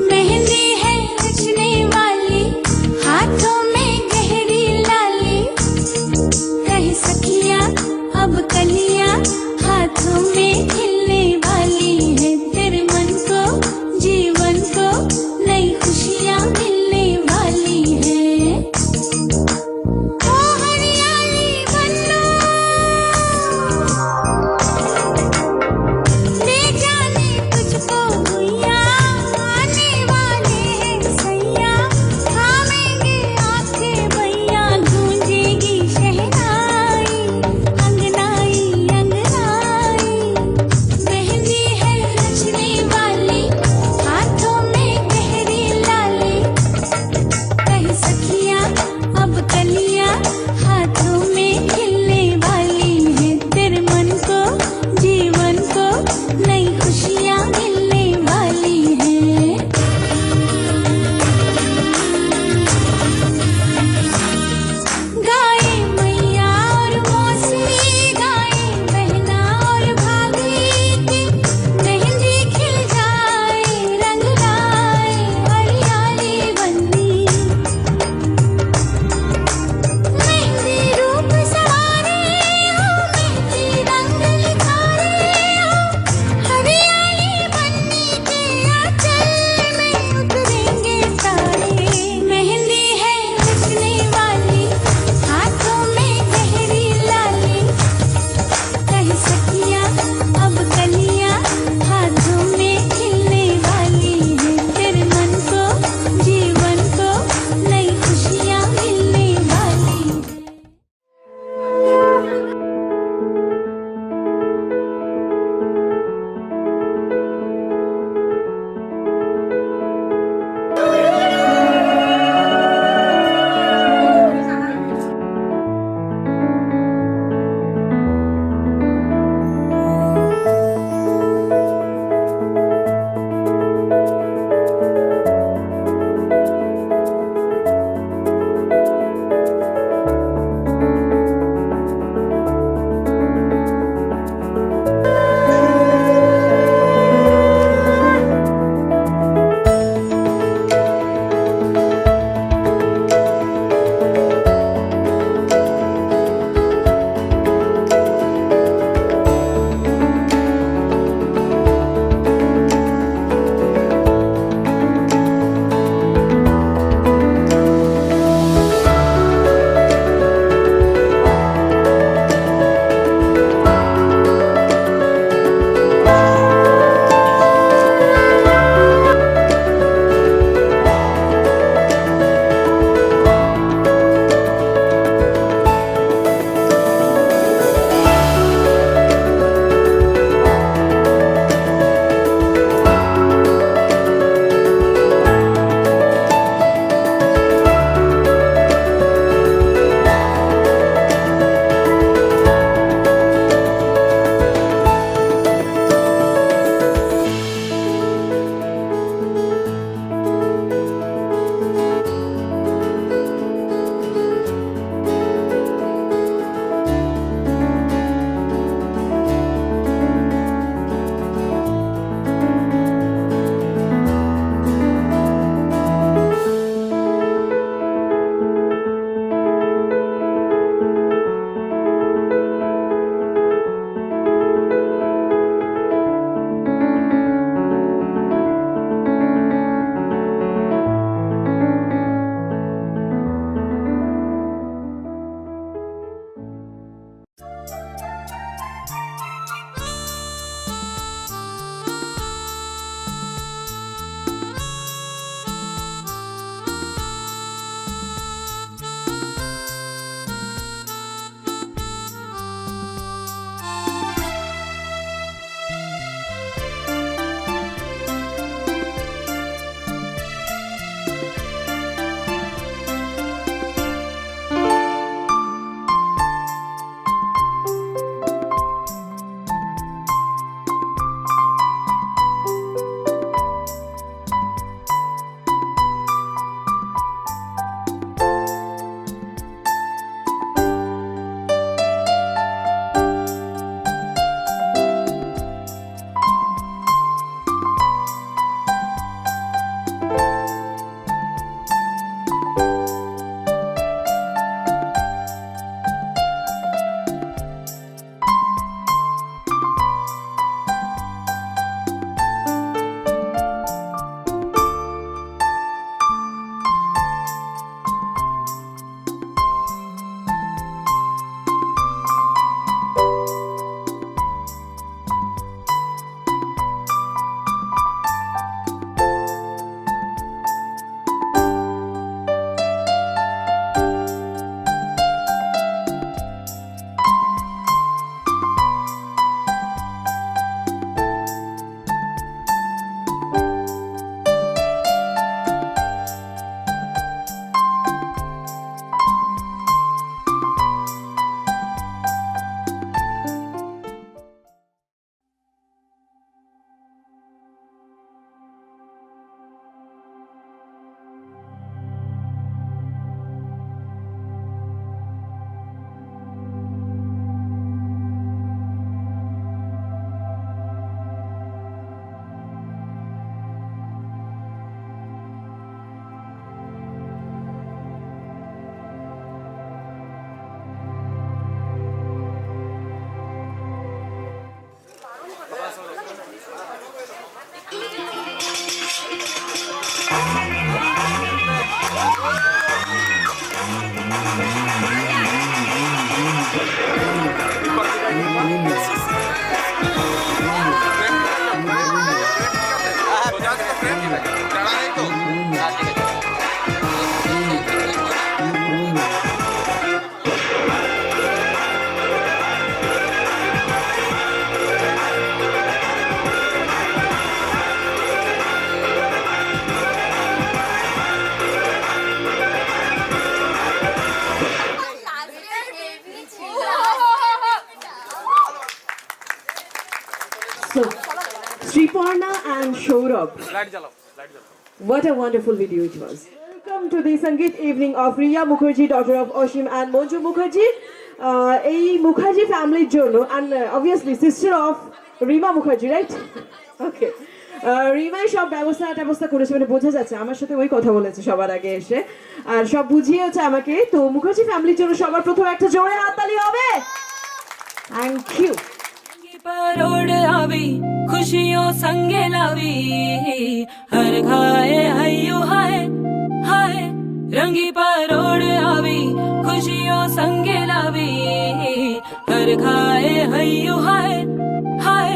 मेहंदी है रचने वाली, हाथों में गहरी लाली, कहीं सखियां अब कलियां हाथों में खिलने वाली है। तेरे मन को जीवन को नई खुशियां मिलने वाली है। ओ हरियाली बन्नो, So, Sriparna and Shourabh. What a wonderful video it was. Welcome to the Sangeet evening of Riya Mukherjee, daughter of Oshim and Monju Mukherjee. A Mukherjee family journal and obviously sister of Rima Mukherjee, right? Okay. রিমাই সব ব্যবস্থা করেছে মানে বোঝা যাচ্ছে আমার সাথে ওই কথা বলেছে সবার আগে এসে আর সব বুঝিয়েছে আমাকে তো মুখার্জি ফ্যামিলির জন্য সবার প্রথমে একটা জোরে হাততালি হবে থ্যাংক ইউ परोड़ आवी खुशियों संगे लावी हर घाए हयो हाय हाय रंगी परोड़ आवी खुशियों संगे लावी हर घाए हयो हाय हाय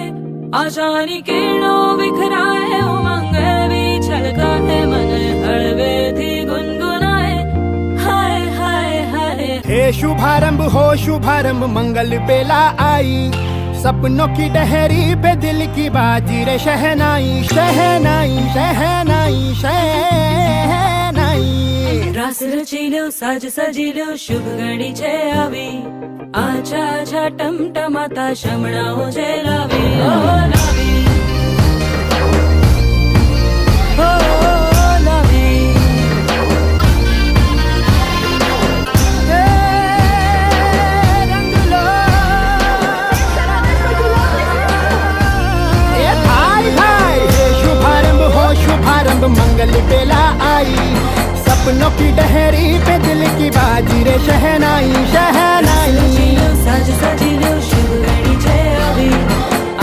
आशानी किरणों बिखराए उमंग भी छलकाए मन हड़वे थी गुनगुनाए हाय हाय हाय हे शुभारंभ हो शुभारंभ मंगल बेला आई सपनों की डहरी पे दिल की बाजी रे शहनाई शहनाई शहनाई शहनाई रास रचिलो साज सजिलो शुभ घड़ी छे आवी आछा आछा टमटमाता शमणाओ छे लावी ओ लावी ओ लावी शुभारंभ मंगल बेला आई सपनों की डहरी पे दिल की बाजी रे शहनाई शहनाई साज सजिलो शुभ घड़ी छे आवी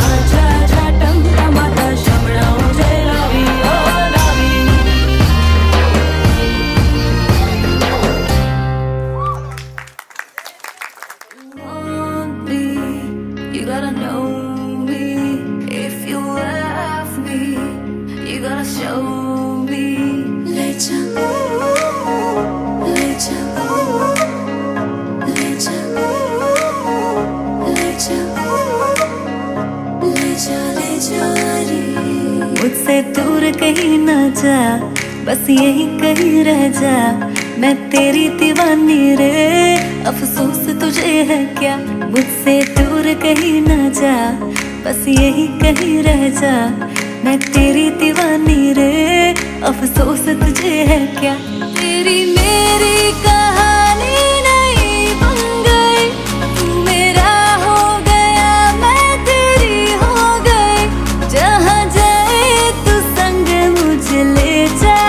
आछा आछा टमटमाता शमणाओ छे लावी ओ लावी you gotta know me if you love me you gotta show me let ya let ya let ya let ya let ya मुझसे दूर कहीं ना जा बस यहीं कहीं रह जा मैं तेरी दीवानी रे अफसोस तुझे है क्या मुझसे दूर कहीं ना जा बस यहीं कहीं रह जा मैं तेरी दीवानी रे अफसोस तुझे है क्या तेरी मेरी कहानी नहीं बन गई तू मेरा हो गया मैं तेरी हो गई जहाँ जाए तू संग मुझे ले जा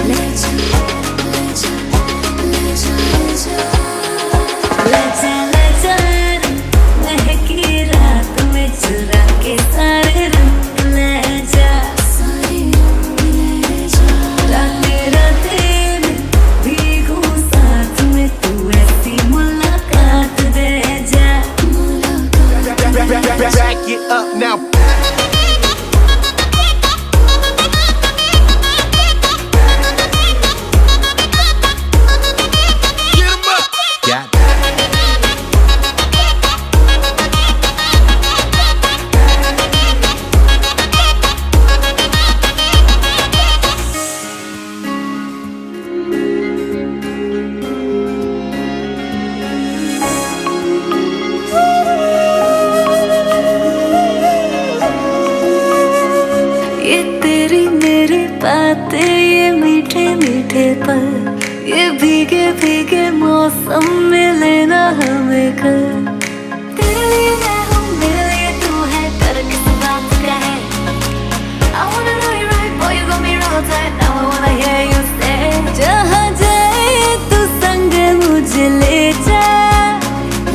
ले जा ले जा ले जा ले जा ले जा महकी रात में चुरा के सारे रंग Back it up now. Get 'em up. Got it. बातें ये मीठे मीठे पल ये भीगे भीगे मौसम में लेना हमें कर तेरे लिए मैं हूँ मेरे लिए तू है कर किस बात का है I wanna know you right boy you got me real tight now I wanna hear you say जहाँ जाए तू संग मुझे ले जा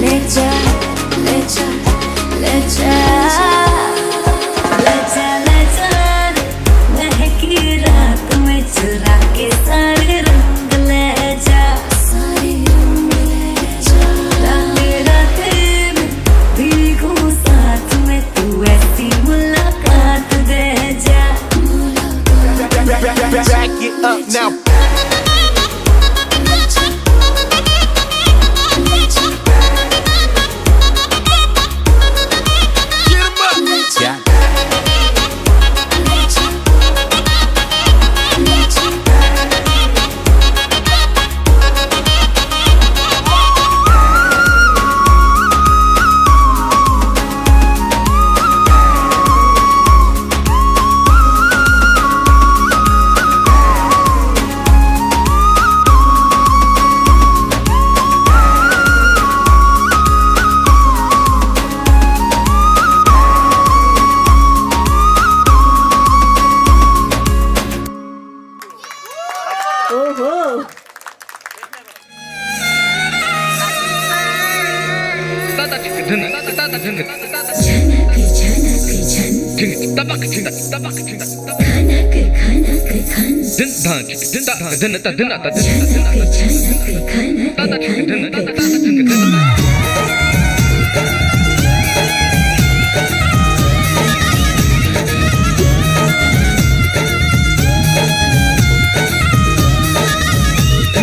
ले जा ले जा ले जा चुरा के सारे रंग ले जा सारे रंग ले जा रात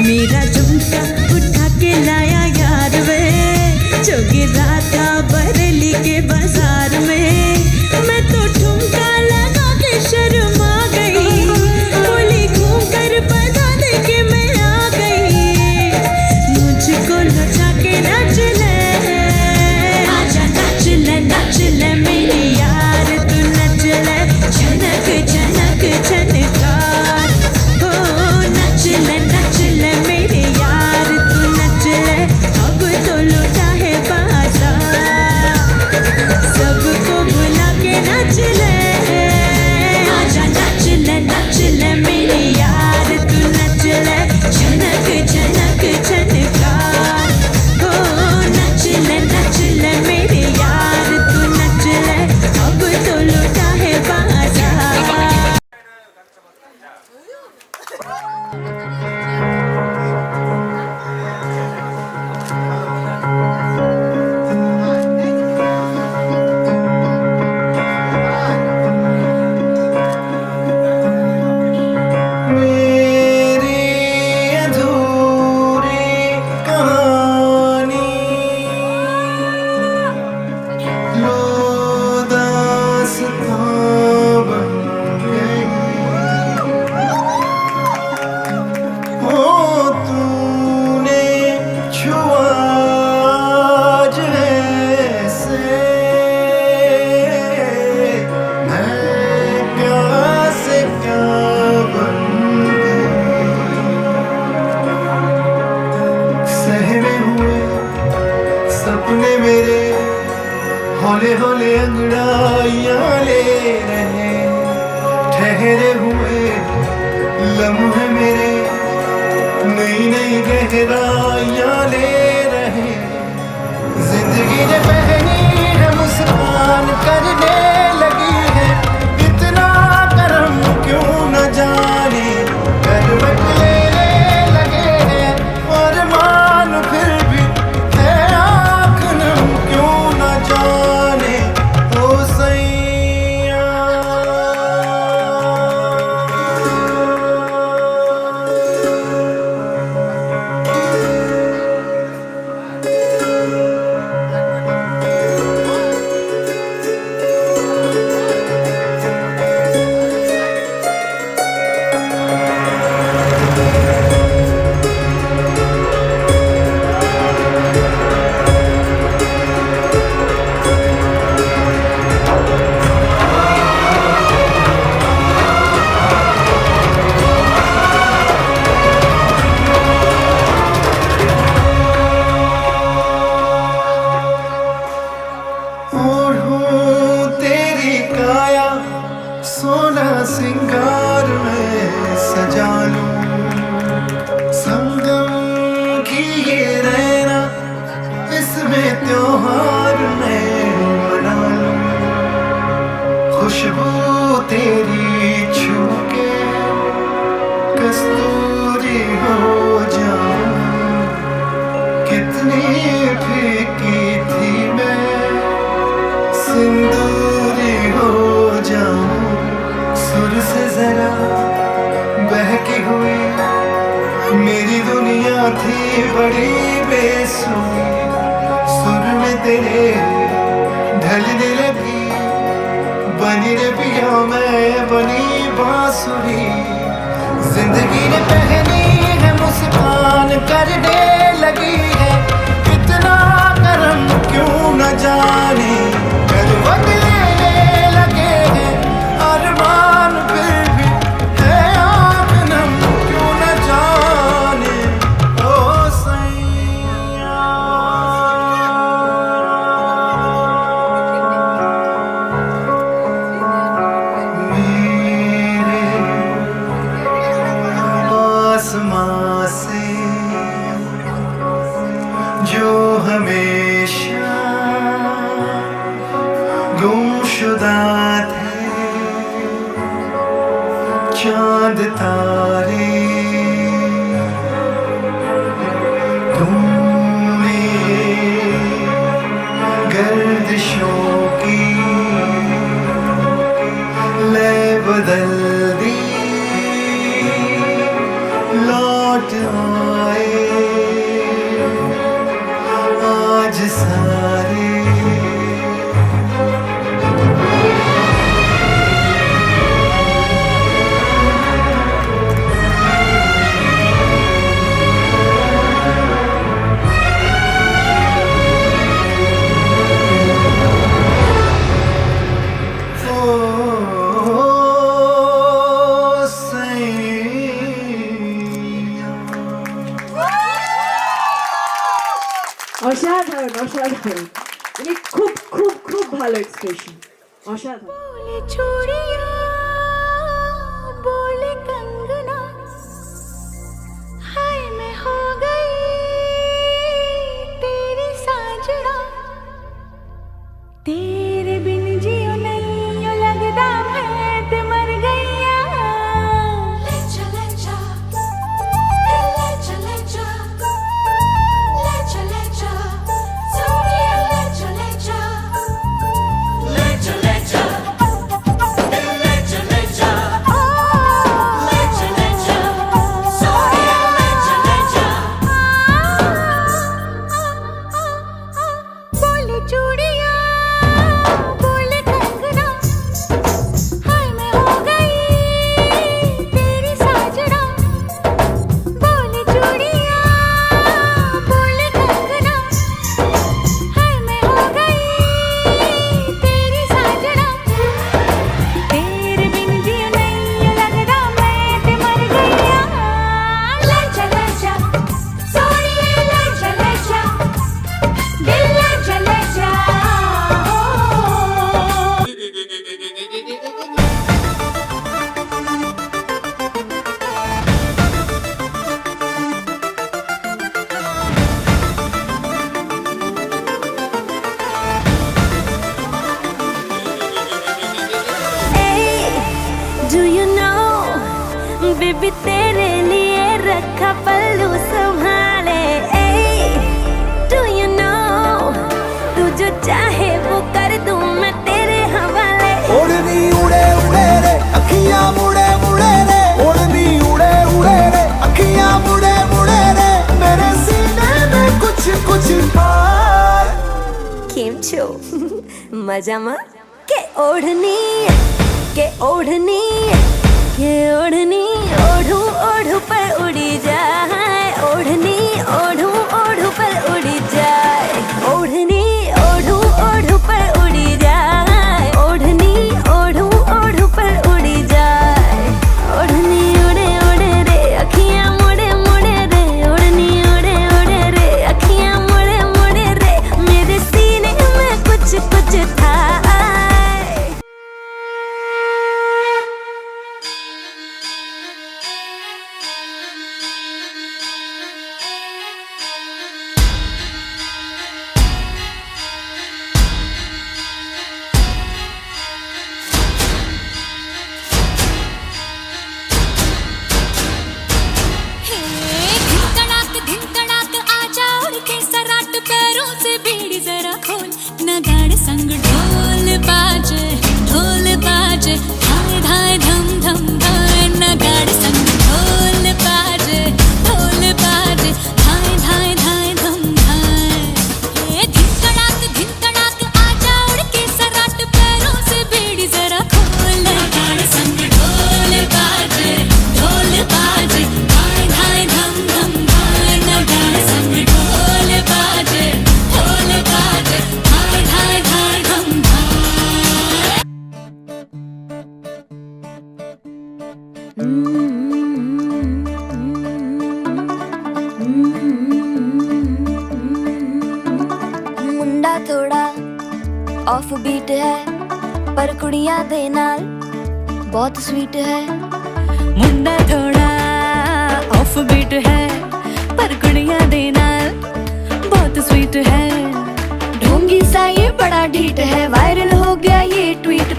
मेरा झुमका उठा के लाया यार वे, जो गिरा था बरेली के बाजार में। मैं तो ठुमका लगा के शर्मा गई, बोली घूम कर बजा दे के मैं आ गई। मुझको नचा के नाच ले, आजा नाच ले मेरी यार, तू नच ले झनक झनक झनकार। हो नच ले मेरे यार, तू नच ले, अब तो लौटा है बाजार। सबको बुला के नच ले, आजा नाच ले मेरे यार, तू नच ले झनक झनक झनकार। हो नच ले मेरे यार, तू नच ले, अब तो लौटा है बाजार। मेरी अधूरी कहानी लो दास्तां बन गई। हो तूने छुआ जैसे, मैं क्या से क्या बन गई। सहमे हुए सपने मेरे हौले हौले अंगड़ाइयां ले रहे, ठहरे हुए लम्हे मेरे नई नई गहराइयां ले रहे। जिंदगी ने पहनी है मुस्कान करने लगी है, इतना करम क्यों न जाने करवट लेने लगे हैं। और मान फिर भी है आँख नम क्यों न जाने, ओ सैया। ओढ़ूं तेरी काया, सोना सिंगार में सजा लूं, संगम की ये रहना इसमें त्योहार में मना लूं। खुशबू तेरी छू के कस्तूरी हो जाऊं, कितनी फीकी थी मैं सिंदूरी हो जाऊं। सुर से जरा बहकी हुई मेरी दुनिया थी बड़ी बेसुरी, सुर में तेरे ढलने लगी बनी रे पिया मैं बनी बांसुरी। जिंदगी ने पहनी है मुस्कान करने लगी है, इतना करम क्यों न जाने करवट लेने लगे हैं। अरमान फिर भी है आँख नम क्यों न जाने, ओ सैया। मेरे आसमां से जो हमेशा जुदा थे चांद तारे, तुमने गर्दिशों की लय बदल दी, लौट आए आज सारे। অসাধারণ অসাধারণ, মানে খুব খুব খুব ভালো এক্সপ্রেশন, অসাধারণ। बोले चूड़िया बोले कंगना, हाय मैं हो गई तेरी साजना, तेरे बिन जियो नहीं लगदा मैं ते मर गईया। ले चले जा ले चले जा ले चले जा सोनिया, ले चले जा ले चले जा ले चले जा ले चले जा सोनिया, ले चले जा। बोले चूड़िया बोले कंगना, हाय मैं हो गई तेरी साजना, बोले चूड़िया बोले कंगना, हाय मैं हो गई तेरी साजना, तेरे बिन जियो नहीं लगदा मैं ते मर गईया। ले चले जा सोनिया, ले चले जा दिल, ले चले जा। Do you know, बेबी तेरे लिए रखा पल्लू संभाले। Do you know, तू जो चाहे वो कर दूं मैं तेरे हवाले। ओढ़नी उड़े उड़े रे अखियां मुड़े मुड़े रे, ओढ़नी उड़े उड़े रे अखियां मुड़े मुड़े रे, मेरे सीने में कुछ कुछ हाय। केम छो मजामा के ओढ़नी के ओढ़नी के ओढ़नी ओढ़ू ओढ़ू पर उड़ी जाए, ओढ़नी ओढ़ू ओढ़ू पर उड़ी जाए, ओढ़नी ओढ़ू ओढ़ू पर उड़ी जाए, ओढ़नी ओढ़ू ओढ़ू पर उड़ी जाए, ओढ़नी उड़े उड़े रे अखियां मुड़े मुड़े रे, ओढ़नी उड़े उड़े रे अखियां मुड़े मुड़े रे, मेरे सीने में कुछ कुछ था। धिन तड़ाक आजा उड़ के सराट, पैरों से बीड़ी जरा खोल, नगाड़ संग ढोल बाजे धाय धाय धम धम धाय, नगाड़ संग ढोल बाजे धाय धाय धाय धम धाय। धिन तड़ाक आजा उड़ के सराट, पैरों से बीड़ी जरा खोल, नगाड़ संग ढोल बाजे धाय धाय धम धम धाय, नगाड़ संग ढोल बाजे धाय धाय धाय धम धाय। मुंडा थोड़ा ऑफ बीट है पर कुड़ियां दे नाल बहुत स्वीट है। मुंडा थोड़ा ऑफ बीट है पर कुड़ियां दे नाल बहुत स्वीट है। ढोंगी सा ये बड़ा ढीठ है, वायरल हो गया ये ट्वीट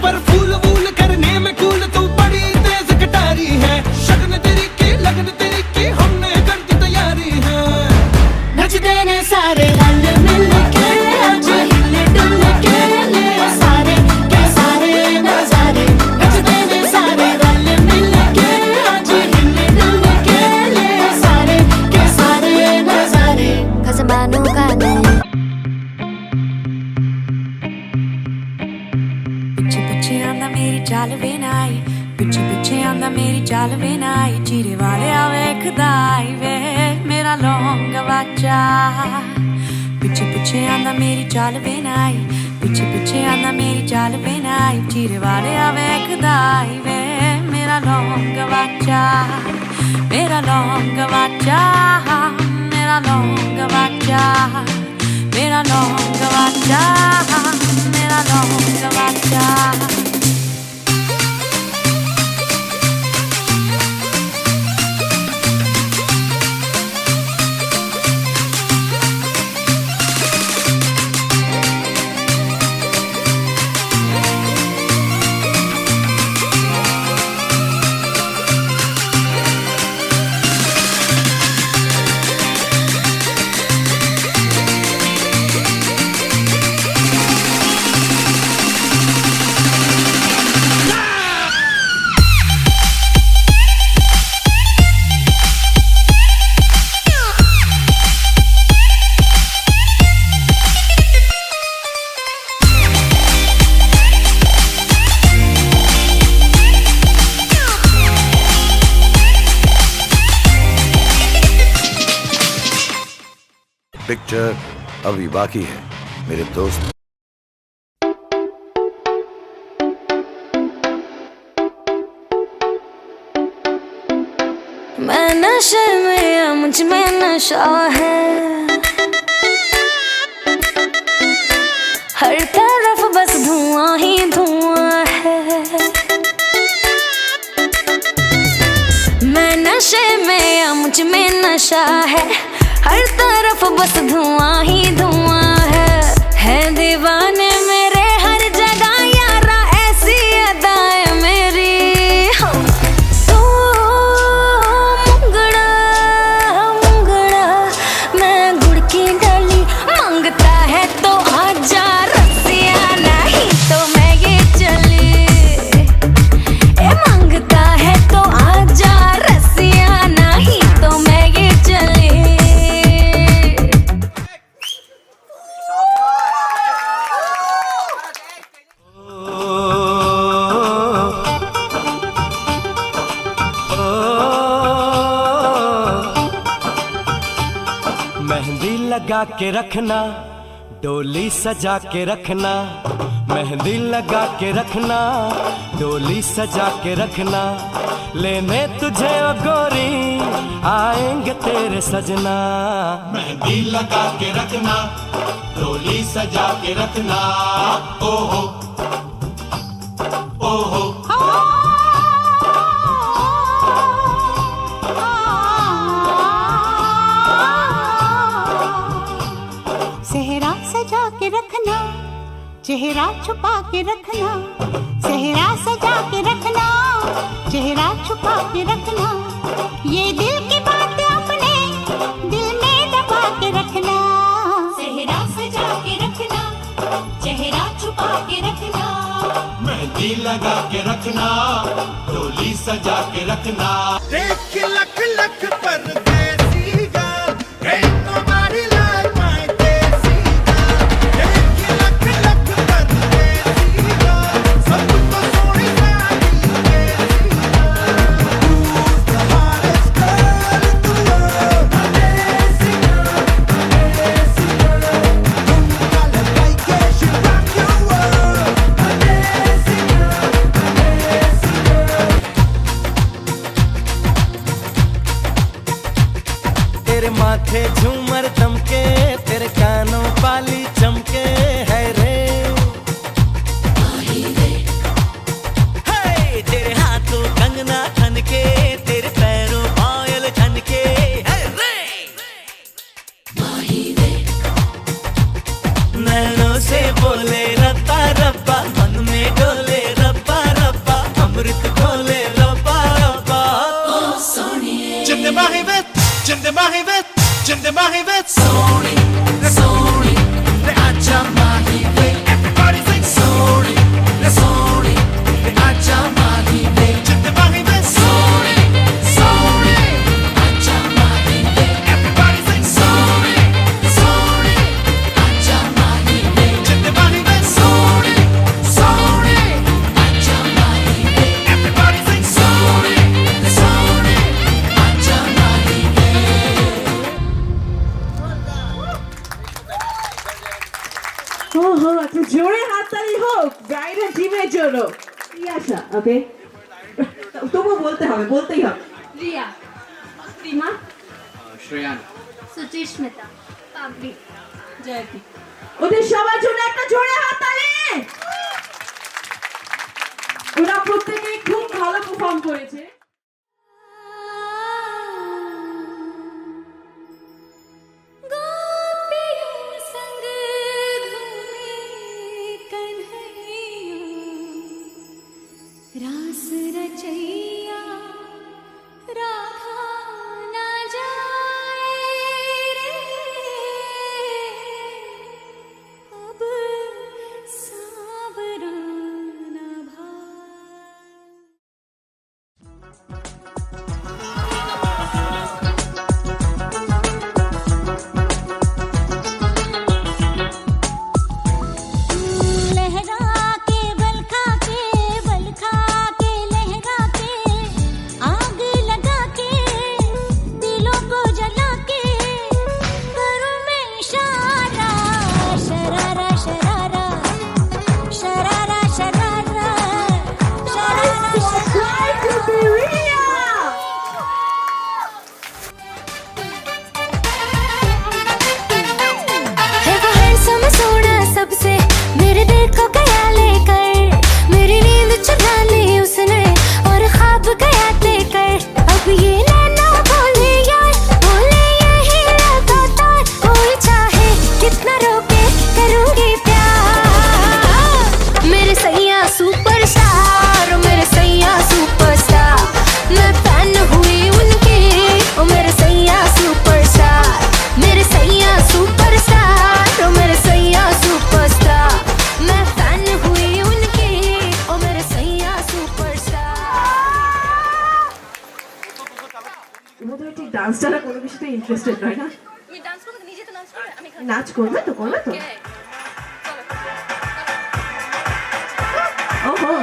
चाल वे नाई पिछे पिछे आंदा मेरी चाल वे नाई चीरे वाले वेखदा आई वे मेरा लौंग वाचा पिछे पिछे आंदा मेरी चाल वे नाई पिछे पिछे आंदा मेरी चाल वे नाई चीरे वाले वेखदा आई वे मेरा लौंग वाचा मेरा लौंग वाचा मेरा लौंग वाचा मेरा लौंग वाचा मेरा लौंग वाचा पिक्चर अभी बाकी है मेरे दोस्त। मैं नशे में या मुझ में नशा है हर तरफ बस धुआं ही धुआं है मैं नशे में या मुझ में नशा है हर तरफ बस धुआं ही धुआं है दीवाने मेरे हर जगह यारा ऐसी अदाएं मेरी तू मुंगड़ा मुंगड़ा मैं गुड़ की डाली मांगता है तो आजा रसिया नहीं तो मैं ये चली मांगता है तो आजा रसिया नहीं तो मैं ये चली मेहंदी लगा के रखना डोली सजा के रखना मेहंदी लगा के रखना डोली सजा के रखना लेने तुझे ओ गोरी आएंगे तेरे सजना मेहंदी लगा के रखना डोली सजा के रखना ओहो ओहो सेहरा सजा के रखना चेहरा छुपा के रखना सेहरा सजा के रखना चेहरा छुपा के रखना ये दिल की बात अपने दिल में दबा के रखना सेहरा सजा के रखना चेहरा छुपा के रखना मेहंदी लगा के रखना डोली सजा के रखना देख लख लख परदेसी गाल ain't nobody like my देसी गाल देख लख लख परदेसी गाल सब तो सोनी साड़ी देसी गाल who's the hottest girl in the world my देसी girl तुमका लगाई के she rock your world my देसी तेरे माथे झूमर चमके तेरे कानों पाली चमके है रे हे तेरे हाथों कंगना खनके तेरे पैरों पायल खनके है रे नैनों से बोले रब्बा रब्बा मन में डोले रब्बा रब्बा अमृत खोले रब्बा रब्बा Jimde mahi vet Sony Sony Le acha mahi vet Everybody sing Sony Le Sony Le acha mahi vet Jimde mahi vet Sony Sony Acha mahi vet Everybody sing Sony Le Sony Acha mahi vet Jimde mahi vet Sony Sony Acha mahi ওহো আচ্ছা জোরে হাততালি হোক bridal টিমের জন্য রিয়াশা ওকে তবু বলতেই হবে রিয়া রিমা শ্রেয়ান সুচিস্মিতা পাবলি জয়তি ওদের সবার জন্য একটা জোরে হাততালি ওরা প্রত্যেকেই খুব ভালো পারফর্ম করেছে रास रचैया राधा न जाए रे अब सावरा न सबसे मेरे दिल को गया लेकर मेरी नींद चुरा ली उसने और ख्वाब गया लेकर अब ये नैना बोले यार बोले यही लगातार कोई चाहे कितना रोके करूंगी प्यार मेरे सैया सुपरस्टार मेरे सैया सुपरस्टार मैं फैन हुई उनकी ओ मेरे सैया सुपरस्टार मेरे सैया सुपरस्टार ओ मेरे सैया सुपरस्टार मैं फैन हुई उनकी ओ मेरे सैया सुपरस्टार বোধহয় ঠিক ডান্সটা কোনো কিছুতে ইন্টারেস্টেড নয় না তুমি ডান্স করবে নিজে তো নাচ করবে আমি নাচ করবে তো ওহো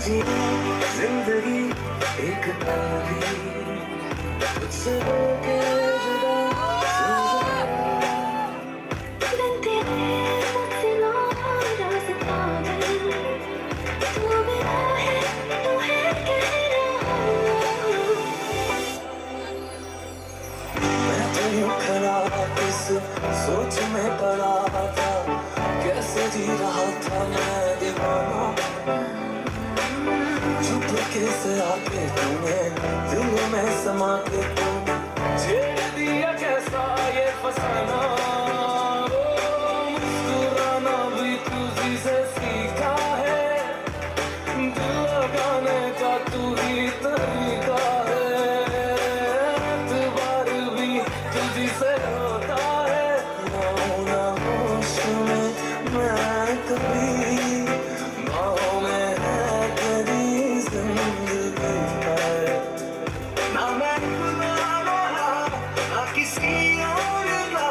जिंदगी एक तुझसे होके जुदा बनते मुझसे नाराज पागल तू मेरा है तू है कह रहा मैं तो यूं खड़ा इस सोच में पड़ा था कैसे जी रहा था मैं दीवाना कैसे आके तूने दिल में समा के तू झेल दिया कैसा ये फसाना मुस्कुराना भी तुझी से सीखा है दिल लगाने का तू ही तरीका है एतबार भी तुझी से होता है ना होश में मैं कभी किसी और ना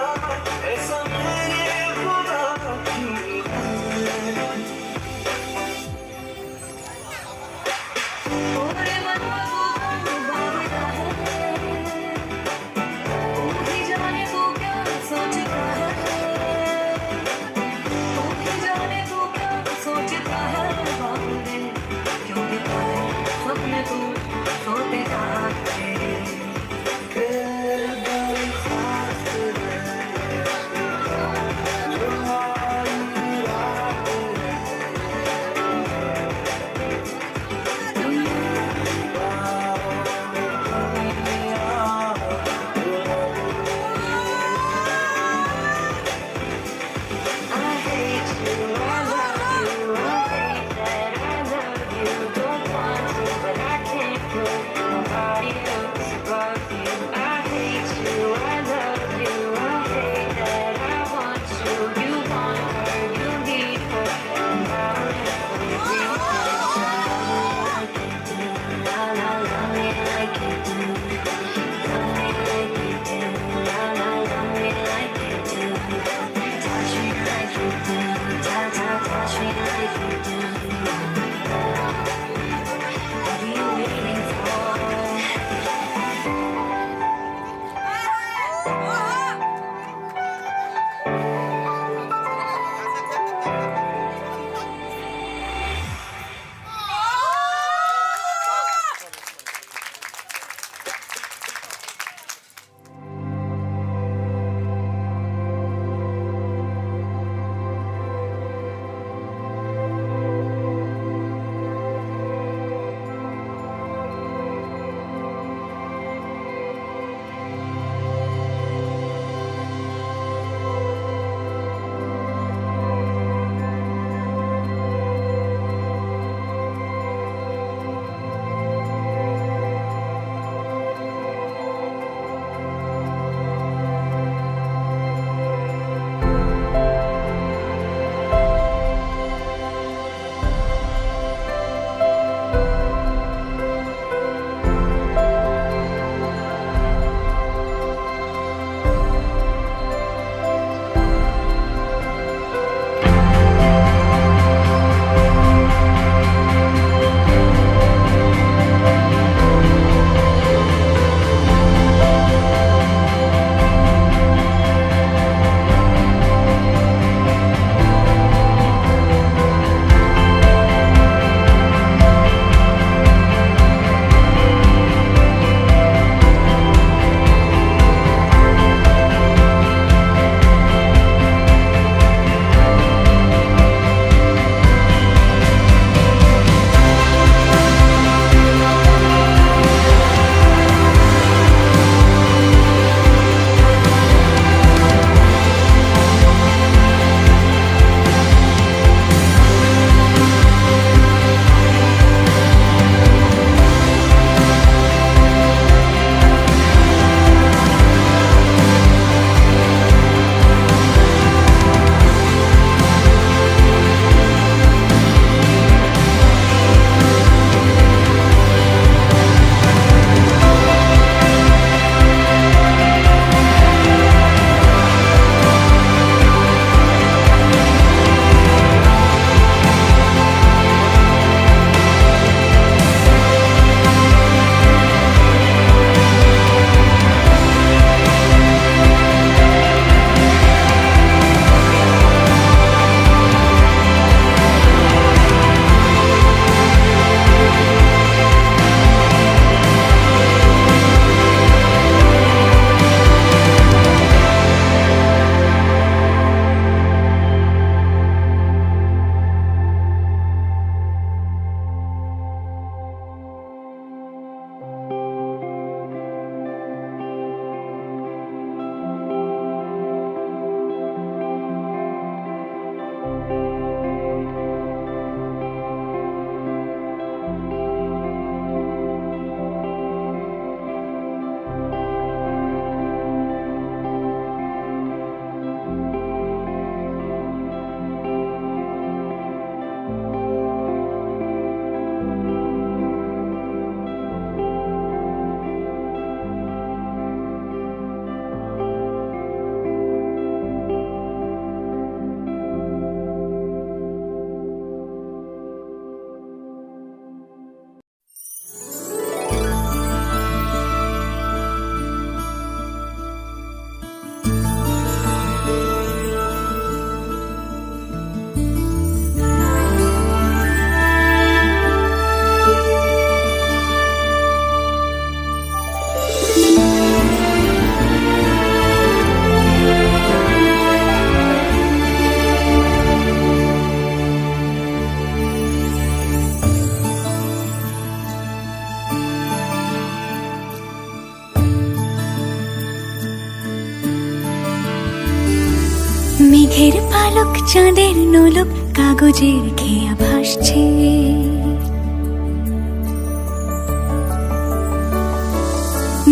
চাঁদের নোলক কাগজের খেয়া ভাসছে,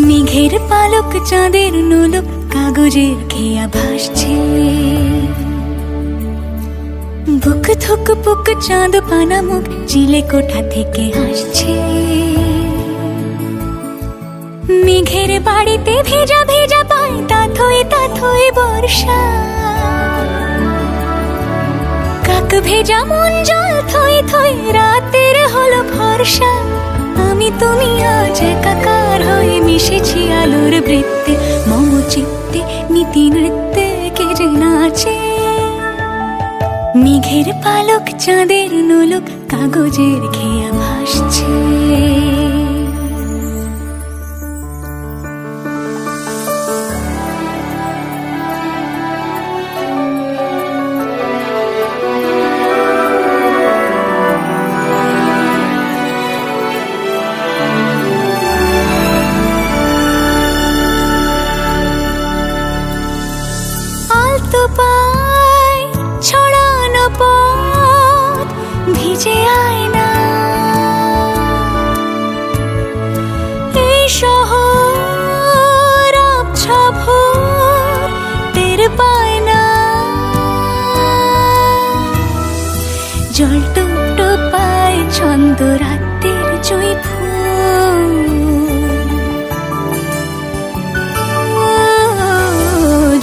মেঘের পালক চাঁদের নোলক কাগজের খেয়া ভাসছে। বুক থুক পুক চাঁদ পানা মুখ চিলে কোঠা থেকে হাসছে। মেঘের বাড়িতে ভেজা ভেজা পায় তাথই বর্ষা। কাক ভেজা মন জল থই থই রাতের হলো ভরসা। আমি তুমি আজ একাকার হয়ে মিশেছি আলোর বৃত্তে, মম চিত্তে নীতি নৃত্যে কে যে নাচে। মেঘের পালক চাঁদের নোলক কাগজের খেয়া ভাসছে। আলতো পায় ছড়ানো পথ ভিজে আয়না, এই শহর আবছা ভোর টের পায় না। জল টুকটো পায় ছন্দ রাতের জুঁই ফুল,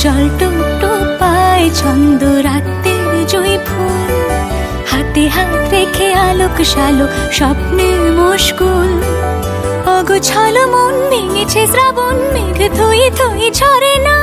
জল টুকটো পায় ছন্দ রাতের জুঁই ফুল। হাতে হাত রেখে আলোক শালোক স্বপ্নে মশগুল। অগোছালো মন ভেঙেছে শ্রাবণ মেঘ থই থই ঝরে না।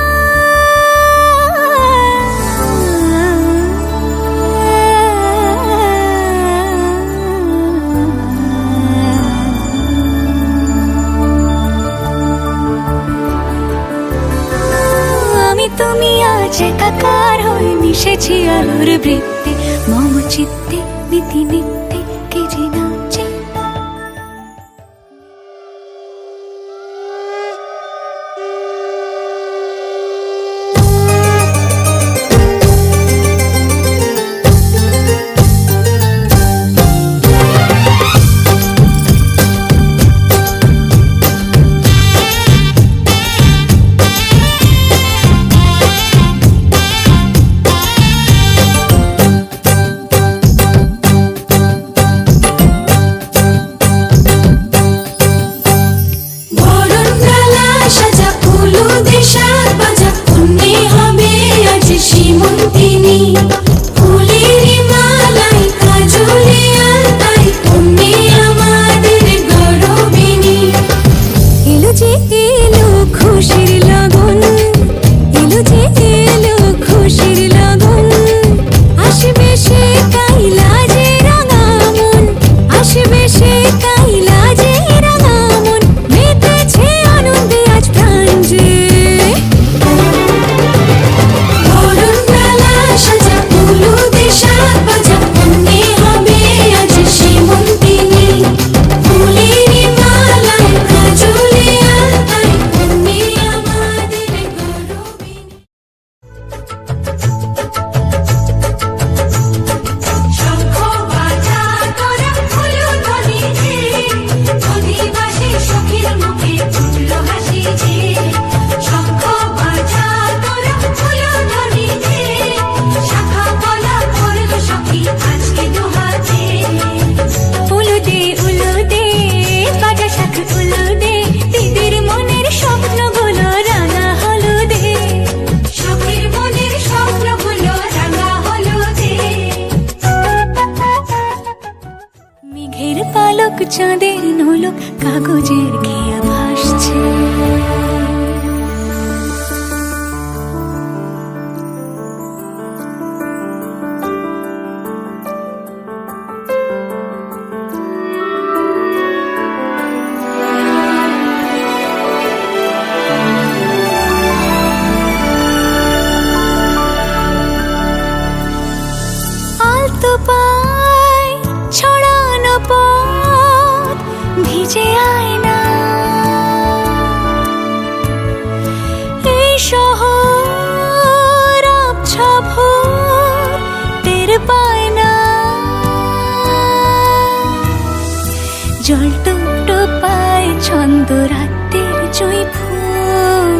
আমি তুমি আজ একাকার হয়ে মিশেছি আলোর বৃত্তে, মম চিত্তে নীতি নিত্যে কে যে নাচে। চাঁদের নোলক কাগজের খেয়া ভাসছে। আলতো পায় ছড়ানো পথ ভিজে আয়না, জল টুকটো পায় ছন্দ রাতের জয় ফুল,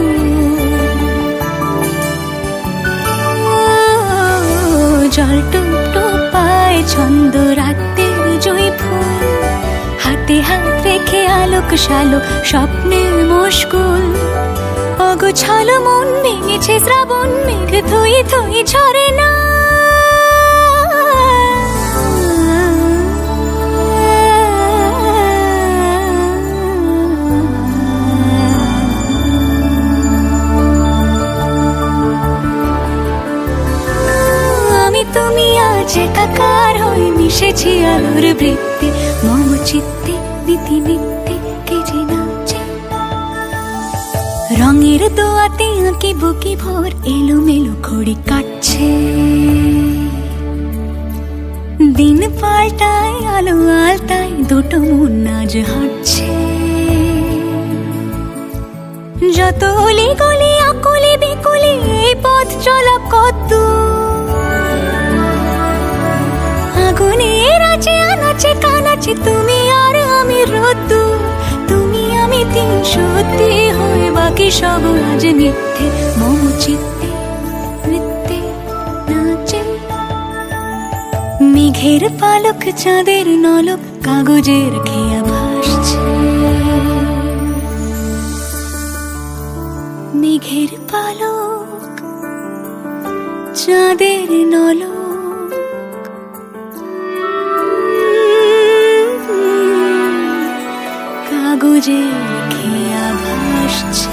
জল টুকটো পায় ছন্দ রাতের জয় ফুল, হাতে হাত রেখে আলোক শালোক স্বপ্নের মশগুল, অগোছালো মন ভেঙেছে শ্রাবণ মেঘ থই থই ঝরে না। আমি তুমি আজ একাকার হয়ে মিশেছি আলোর বৃত্তে, মম চিত্তে নীতি নিত্যে কে যে নাচে, রঙের দোয়াতে আঁকি বুকি ভোর এলোমেলো ঘড়ি কাটছে, দিন পাল্টায় আলো আলতায় দুটো মন আজ হাঁটছে, যত অলি গলি আকুলি বিকুলি এই পথ চলা কত, আগুনের আছে আনাচে কানাচে তুমি আর আমি রোদ্দু, তুমি আমি তিন সত্যি হয়ে বাকি সব আজ মিথ্যে, মম চিত্তে নৃত্যে নাচে, মেঘের পালক চাঁদের নলক কাগজের খেয়া ভাসছে, মেঘের পালক চাঁদের নলক কাগজের খেয়া ভাসছে।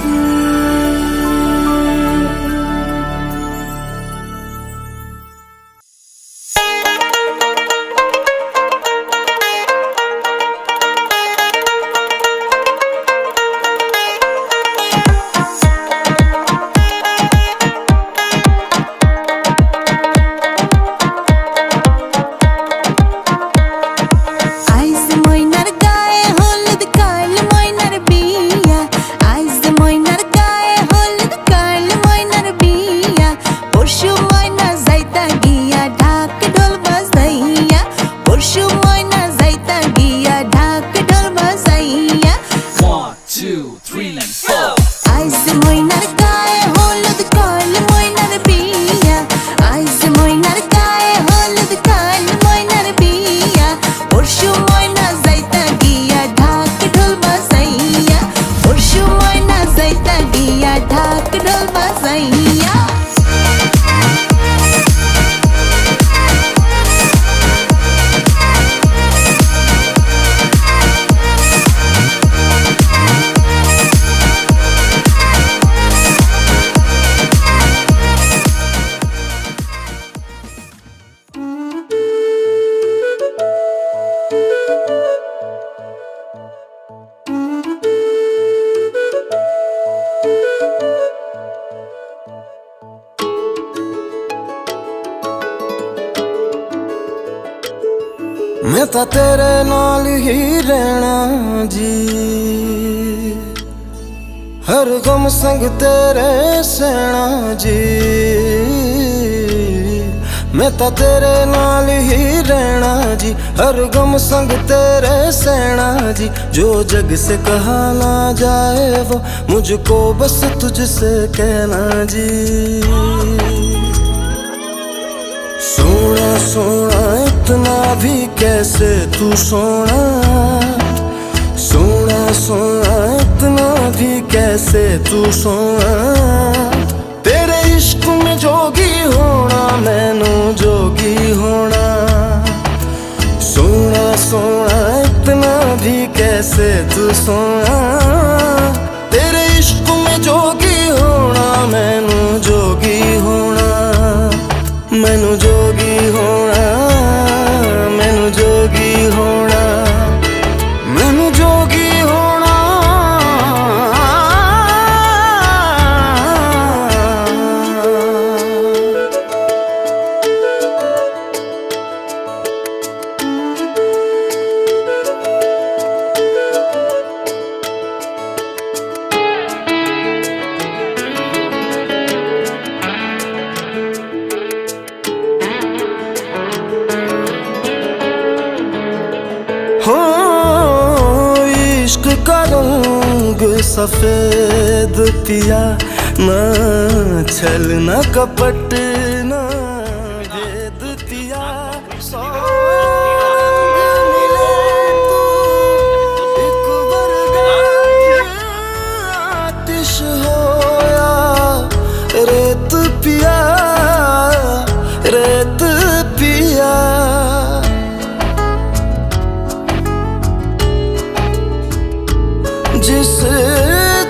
मैं तो तेरे नाल ही रहना जी, हर गम संग तेरे सहना जी, मैं तो तेरे नाल ही रहना जी, हर गम संग तेरे सहना जी, जो जग से कहा ना जाए वो मुझको बस तुझसे कहना जी। सोना सोना इतना भी कैसे तू सोना, सोना सोना इतना भी कैसे तू सोना, तेरे इश्क में जोगी होना मैनू जोगी होना, सोना सोना इतना भी कैसे तू सोना, तेरे इश्क में जोगी होना मैनू जोगी होना, मैनू जोगी होना, मैनू जोगी होना, मैनू जोगी होना। रंग सफेद पिया, ना छल न कपट ना भेद पिया। सौ रंग मिले तो एक बरगद आतिश होया, रेत पिया रेत पिया। जिस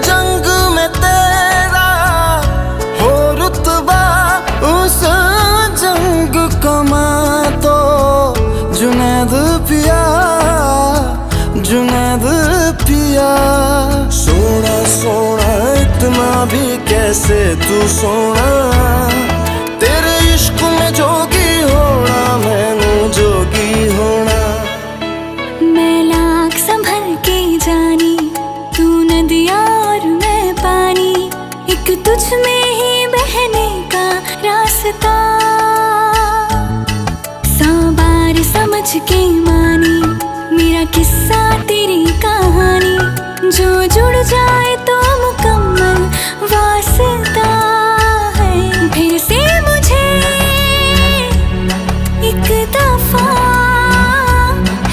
जंग में तेरा हो रुतबा, उस जंग कमा तो जुनैद पिया जुनैद पिया। सोना सोना इतना भी कैसे तू सोना, तेरे इश्क में जोगी होना मैनू जोगी होना। मैं लाख संभल के जानी, तू नदिया और मैं पानी, एक तुझ में ही बहने का रास्ता। 100 बार समझ के मानी मेरा किस्सा तेरी कहानी, जो जुड़ जाए तो मुकम्मल वास्ता है। फिर से मुझे एक दफा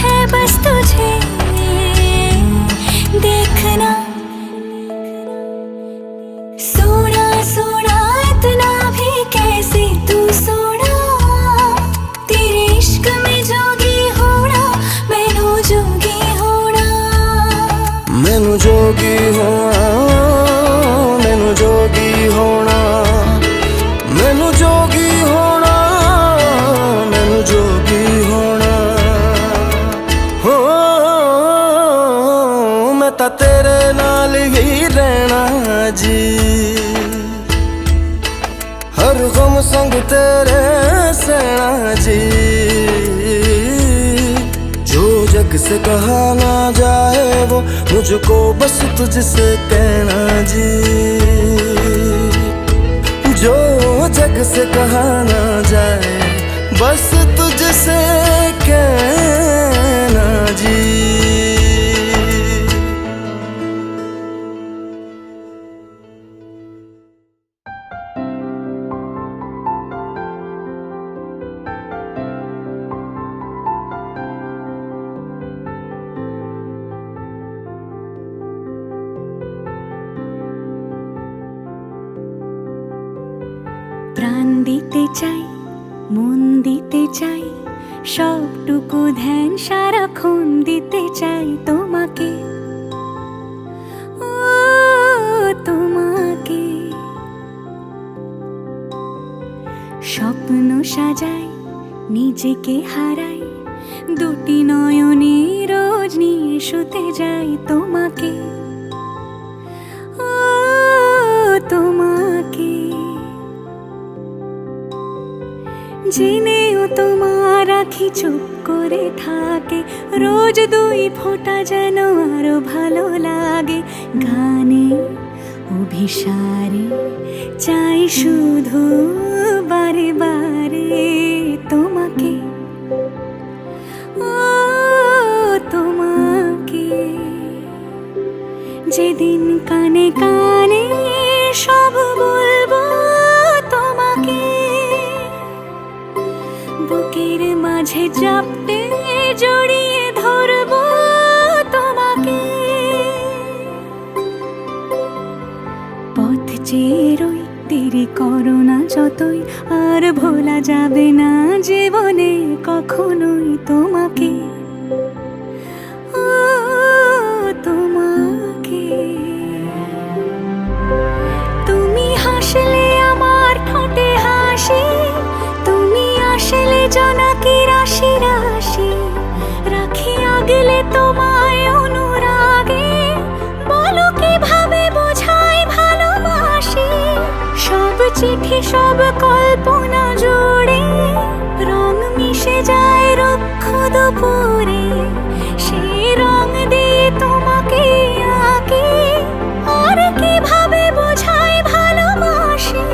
है बस तुझे देखना। सोना सोना इतना भी कैसे तू सोना, तेरे इश्क में जोगी होना मैनू जोगी होना। मैनू जोगी होना मैनू जोगी होना मैनू जोगी होना मैनू जोगी होना। हो मैं तां तेरे नाल ही रहना जी, हर गम संग तेरे सहना जी। जो जग से कहा ना जाए वो मुझको बस तुझसे कहना जी, जो जग से कहा ना जाए बस तुझसे कहना जी। প্রাণ দিতে চাই মন দিতে চাই, সবটুকু ধ্যান সারাক্ষণ দিতে চাই তোমাকে, ও তোমাকে। স্বপ্ন সাজাই নিজেকে হারাই, দুটি নয়নে রোজ নিয়ে শুতে যাই তোমাকে, ও তোমাকে। জেনেও তোমার আখি চুপ করে থাকে, রোজ 2 ফোঁটা যেন আরো ভালো লাগে। গানে অভিসারে চাই শুধু বারে বারে তোমাকে, ও তোমাকে। যেদিন কানে কানে সব বলবো তোমাকে, বুকের মাঝে চাপটে জড়িয়ে ধরবো তোমাকে। পথ চেয়ে রই দেরি করো না যতই, আর ভোলা যাবে না জীবনে কখনোই তোমাকে, ও তোমাকে। তুমি হাসলে আমার ঠোঁটে হাসি, তুমি আসলে জোনাকি রাশি রাশি, রাখি আগলে তোমায় অনুরাগে, বলো কিভাবে বোঝাই ভালোবাসি। সব চিঠি সব কল্পনা জুড়ে রং মিশে যায় রুক্ষ দুপুরে, সেই রং দিয়ে তোমাকে আঁকি, আর কিভাবে বোঝাই ভালোবাসি।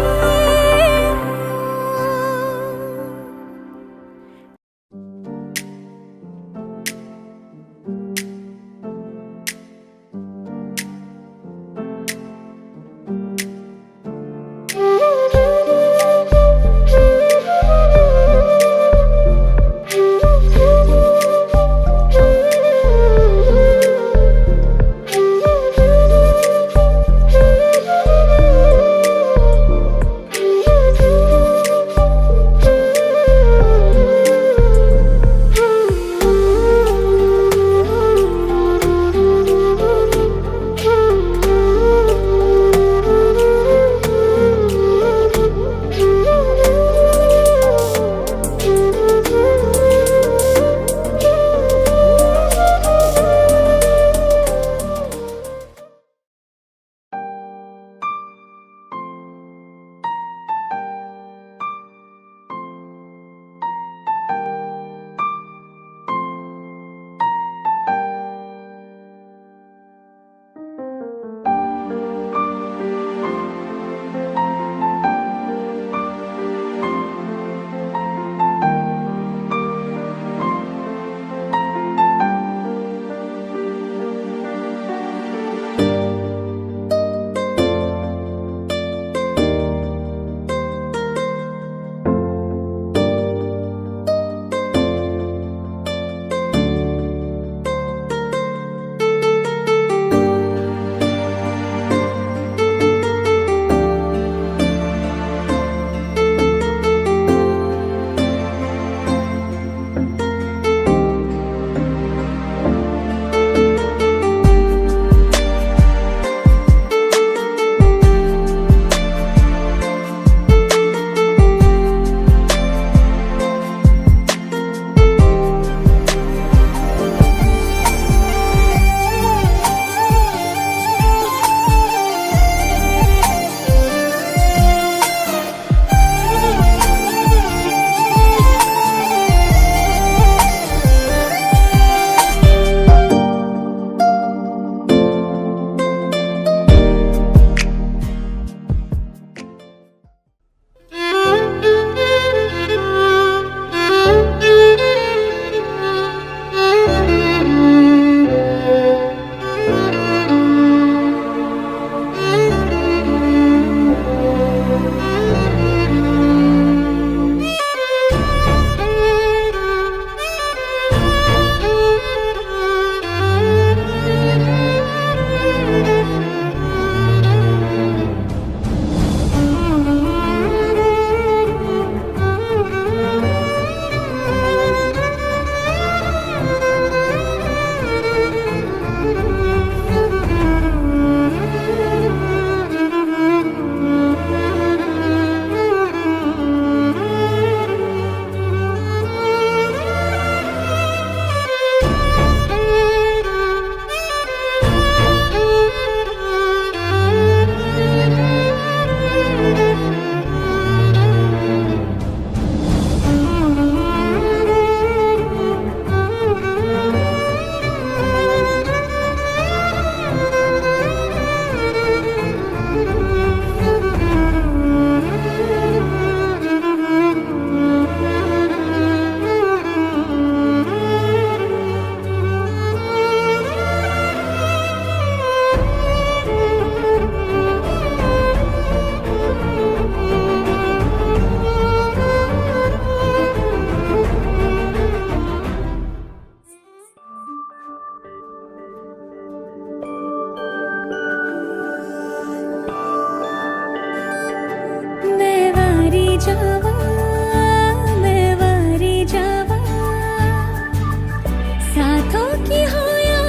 की हो या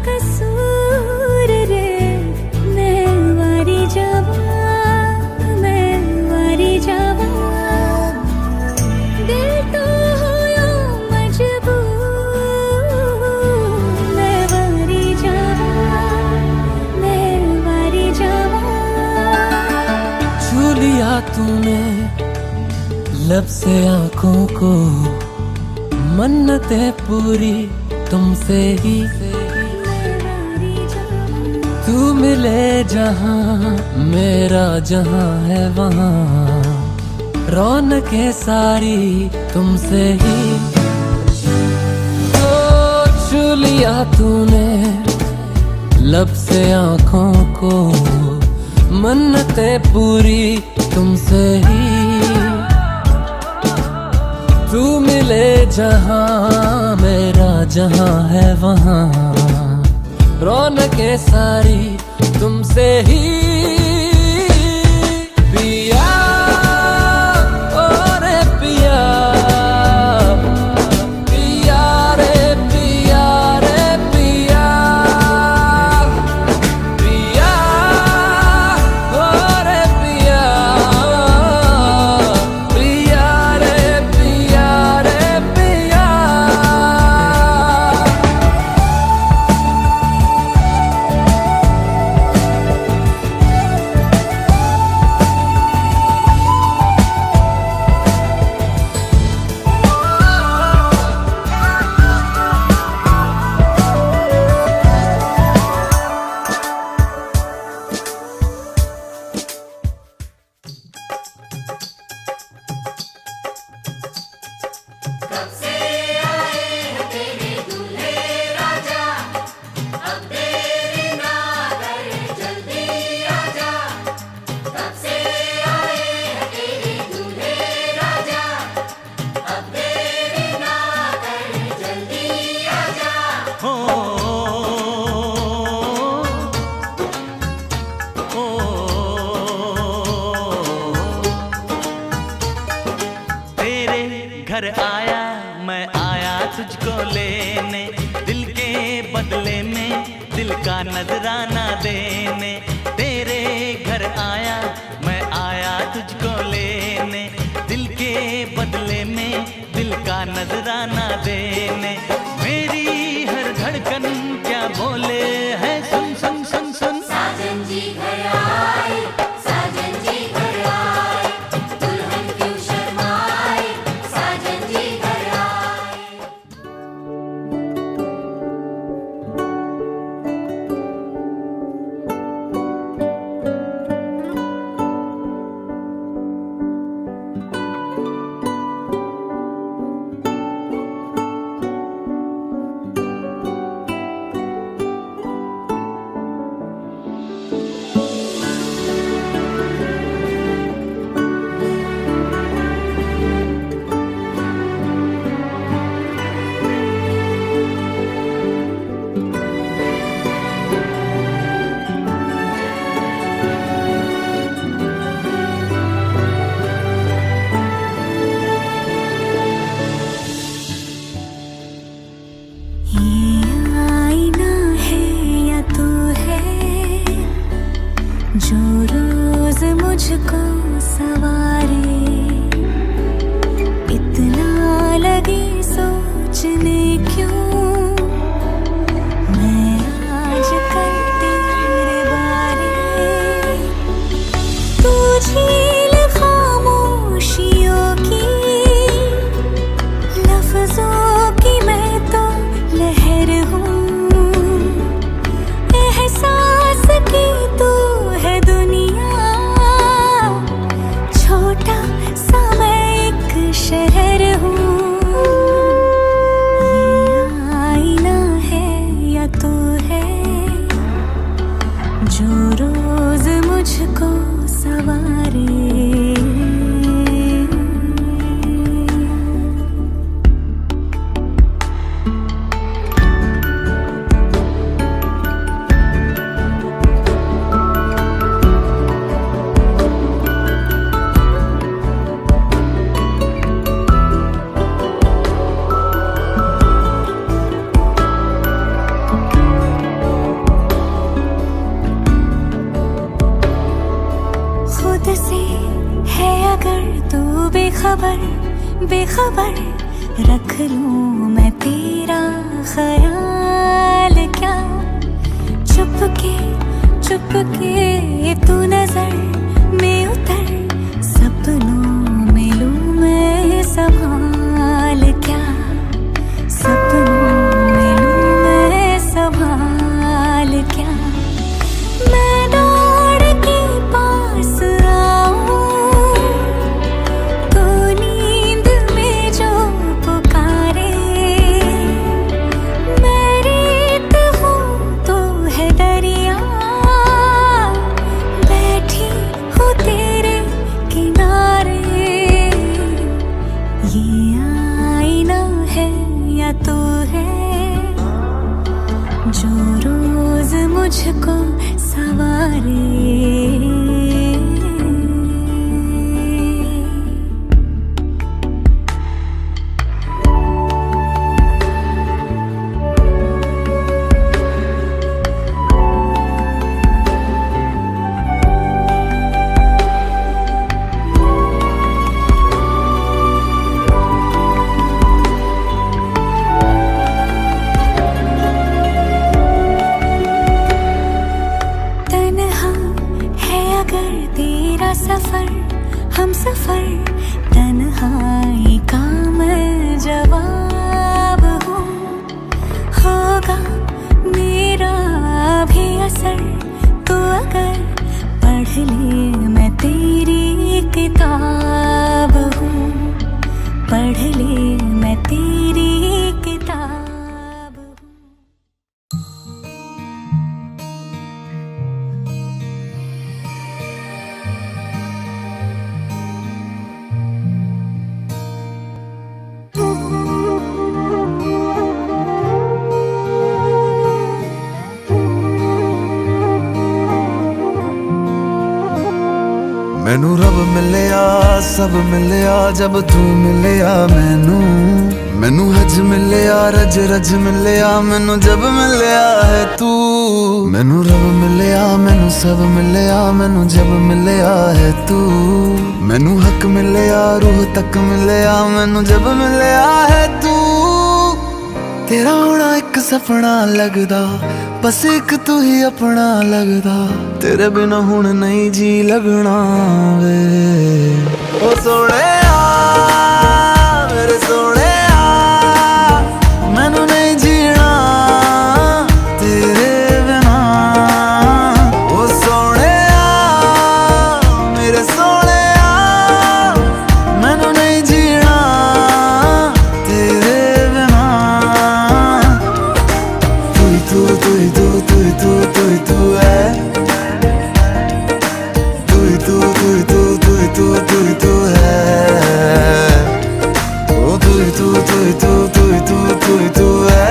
कसूर रे, मैं वारी जावा, मैं वारी जावा। दिल तो हो या मजबूर, मैं वारी जावा, मैं वारी जावा। छू लिया तूने लब से आंखों को, मन्नतें पूरी तुमसे ही। तू मिले जहां मेरा जहां है वहां, रौनकें सारी तुमसे ही। ओ छू लिया तूने लब से आंखों को, मन्नतें पूरी तुमसे ही। तू मिले जहां मेरा जहां है वहां, रौनकें सारी तुमसे ही। पिया ओ रे पिया, पिया रे पिया रे पिया, पिया ओ रे पिया, पिया रे पिया रे पिया। घर आया मैं आया तुझको लेने, दिल के बदले में दिल का नजराना देने। तेरे घर आया मैं आया तुझको लेने, दिल के बदले में दिल का नजराना देने। मेरी हर धड़कन क्या बोले है सुन सुन सुन सुन। साजन जी घर आए, साजन जी घर आए, दुल्हन क्यों शर्माए, साजन जी घर आए। जो रोज मुझको सवारे, इतना लगी सोचने क्यों मैं आज कल तेरे बारे। तू झील खामोशियों की, लफ्जों की मैं तो लहर हूँ, एहसास की तू है दुनिया, छोटा सा मैं एक शहर हूँ। ये आईना है या तू है, जो रोज मुझको सवारे। बेखबर रख लूं मैं तेरा ख्याल क्या। चुपके तू नजर में उतर, सपनों में लूं मैं संभाल क्या। सपनों में लूं मैं संभाल क्या। मैं दौड़ के पास आऊं तो नींद में जो पुकारे। मैं रेत हूँ तो है दरिया, बैठी हूँ तेरे किनारे। ये आईना है या तू है जो रोज मुझको सवारे। सफर हम सफर तन्हाई का मैं जवाब हूँ। होगा मेरा भी असर तो अगर पढ़ ले मैं तेरी किताब हूँ। पढ़ ले मैं तेरी किताब हूँ। मैनू रब मिलिया सब मिलिया जब तू मिलिया मैनू। मैनू हज मिलिया रज रज मिलिया मैनू जब मिलिया है तू। मैनू रब मिलिया मैनू सब मिलिया मैनू जब मिलिया है तू। मैनू हक मिलिया रूह तक मिलिया मैनू जब मिलिया है तू। तेरा होना एक सपना लगदा, बस एक तू ही अपना लगदा। तेरे बिना हुण नहीं जी लगना वे। ओ सोहणिया मेरे सोहणिया, मैनू नहीं जीना तेरे बिना। ओ सोहणिया मेरे सोहणिया, मैनू नहीं जीना तेरे बिना। तू तू तू तू तू तू तू है। तू है। ओ तू है।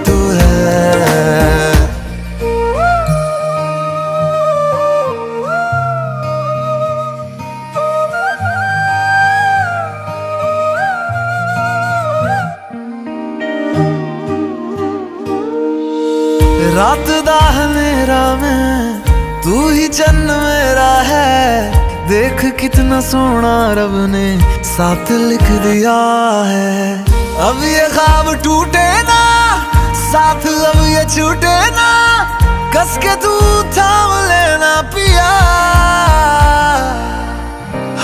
तू है। रात दा हनेरा में तू ही चन्न मेरा है। देख कितना सोना रब ने साथ लिख दिया है। अब ये ख्वाब टूटे ना साथ, अब ये छूटे ना। कस के तू थाम लेना पिया।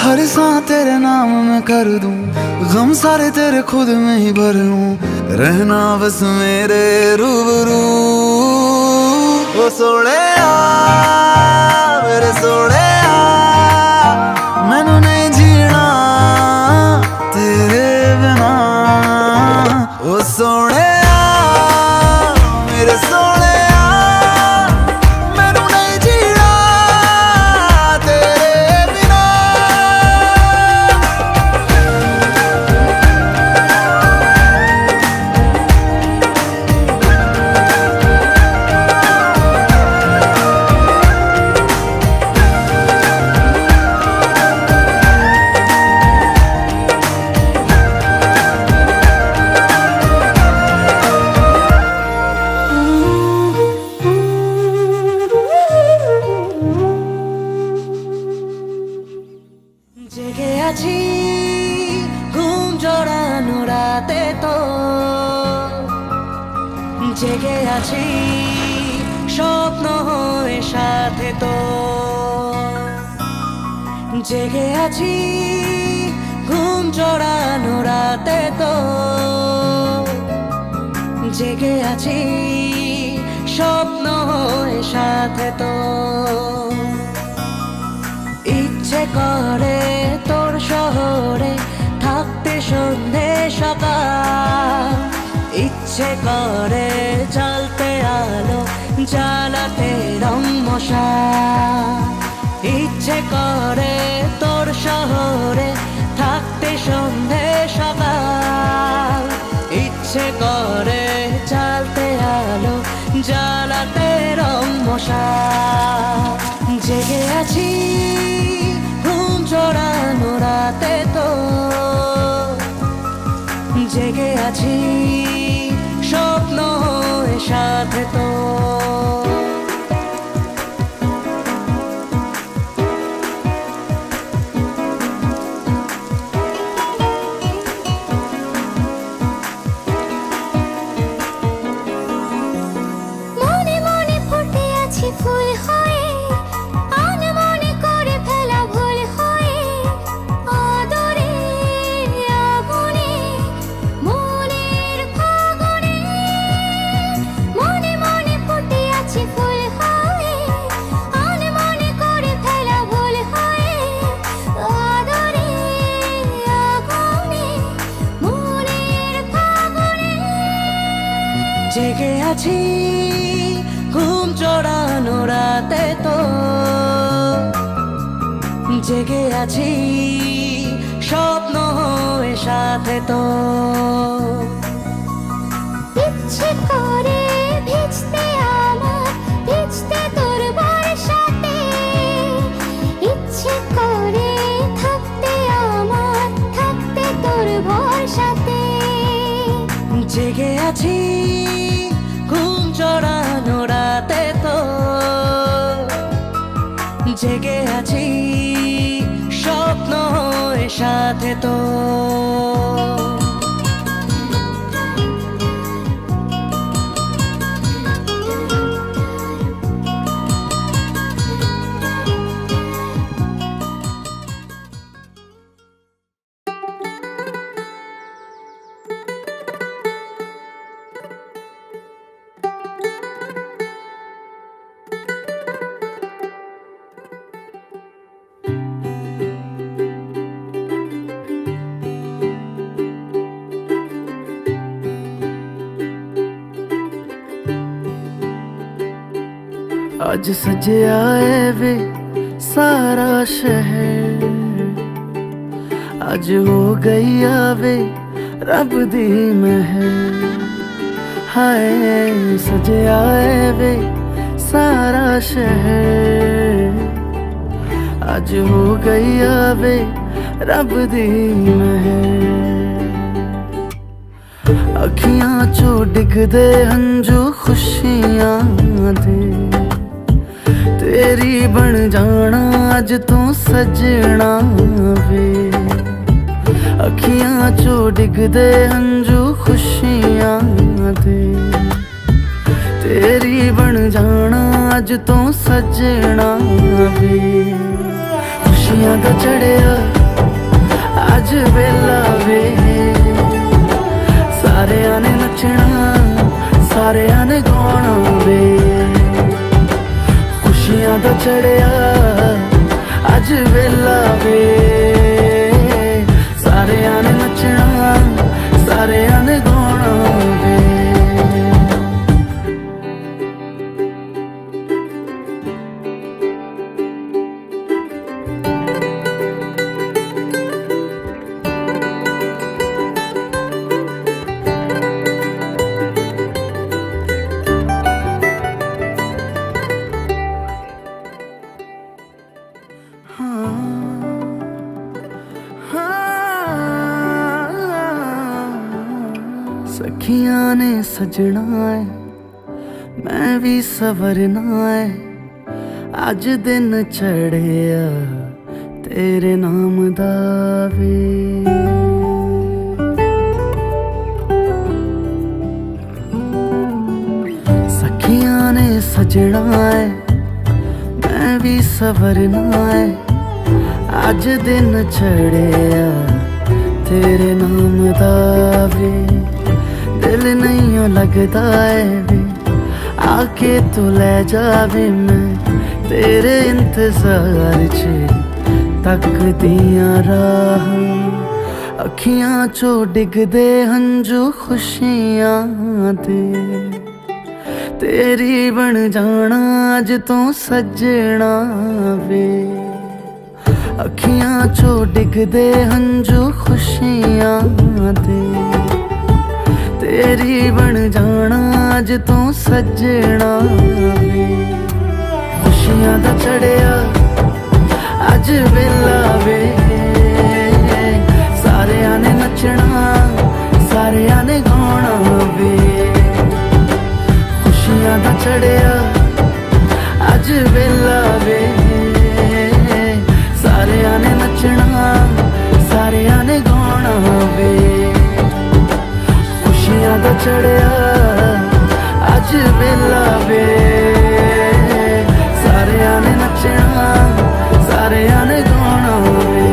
हर सांस तेरे नाम में कर दूं, गम सारे तेरे खुद में ही भर लूं। रहना बस मेरे रूबरू। ओ सोहणिया मेरे सोहणिया, मैनू नहीं जीना तेरे बिना। ओ सोहणिया मेरे सोहणिया, मैनू नहीं जीना तेरे बिना। জেগে আছি স্বপ্ন হয়ে সাথে তো জেগে আছি ঘুম জড়ানো রাতে তো জেগে আছি স্বপ্ন হয়ে সাথে তো ইচ্ছে করে তোর শহরে থাকতে সন্ধে সকাল ইচ্ছে করে জ্বালতে আলো জ্বালাতে রংমশা ইচ্ছে করে তোর শহরে থাকতে সন্ধে সকাল ইচ্ছে করে জ্বালতে আলো জ্বালাতে রংমশা জেগে আছি ঘুম জড়ানো রাতে তো জেগে আছি স্বপ্ন হয়ে সাথে তো মনে মনে ফুটে আছি ফুল হয়ে আনমনে করে ফেলা ভুল হয়ে আদরে আগুনে মনের ফাগুনে মনে মনে ফুটে আছি ফুল হয়ে আনমনে করে ফেলা ভুল হয়ে আদরে আগুনে মনের ফাগুনে জেগে আছি ঘুম জড়ানো রাতে তো জেগে আছি স্বপ্ন হয়ে সাথে তো ইচ্ছে করে ভিজতে আমার ভিজতে তোর বর্ষাতে ইচ্ছে করে থাকতে আমার থাকতে তোর ভরসাতে জেগে আছি ঘুম জড়ানো রাতে তো জেগে আছি স্বপ্ন হয়ে সাথে তো ਅੱਜ ਸਜਿਆ ਏ ਵੇ ਸਾਰਾ ਸ਼ਹਿਰ ਅੱਜ ਹੋ ਗਈ ਆਵੇ ਰੱਬ ਦੀ ਮਹਿਰ ਹਾਏ ਸਜਿਆ ਏ ਵੇ ਸਾਰਾ ਸ਼ਹਿਰ ਅੱਜ ਹੋ ਗਈ ਆਵੇ ਰੱਬ ਦੀ ਮਹਿਰ ਅੱਖੀਆਂ ਚੋਂ ਡਿੱਗਦੇ ਹੰਝੂ ਖੁਸ਼ੀਆਂ ਦੇ तेरी बन जाना अज तू सजना वे अखियां चो डिगदे हंजू खुशियां दे तेरी बन जाना अज तू सजना वे खुशियां दा चढ़िया अज वेला वे सारियां ने नचना सारियां ने गाना वे खुशियां दा चढ़िया अज वेला वे सारियां ने नचना सारियां ने गाना वे सखियां ने सजना है मैं भी सवरना है अज दिन चढ़िया तेरे नाम दा वे सजना है मैं भी सवरना है अज दिन चढ़िया तेरे नाम दा वे दिल नहीं लगता है वे आके तू ले जावे मैं तेरे इंतजार च तकदियां राह अखियां चो डिगदे हंजू खुशियां दे तेरी बन जाना अज तो सजना वे अखियां चो डिगदे हंजू खुशियां दे तेरी बन जाना अज तो सजना वे खुशियां दा चढ़िया अज वेला वे सारियां ने नचना सारियां ने गाना वे खुशियां दा चढ़िया अज वेला वे सारियां ने नचना सारियां ने गाना वे खुशियां दा चढ़िया अज वेला वे सारियां ने नचना सारियां ने गाना वे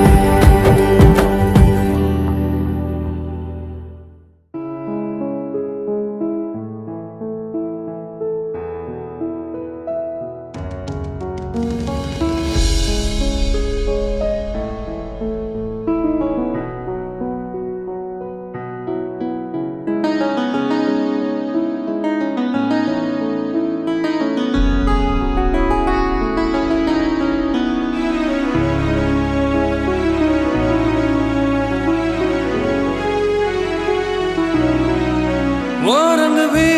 वो रंग भी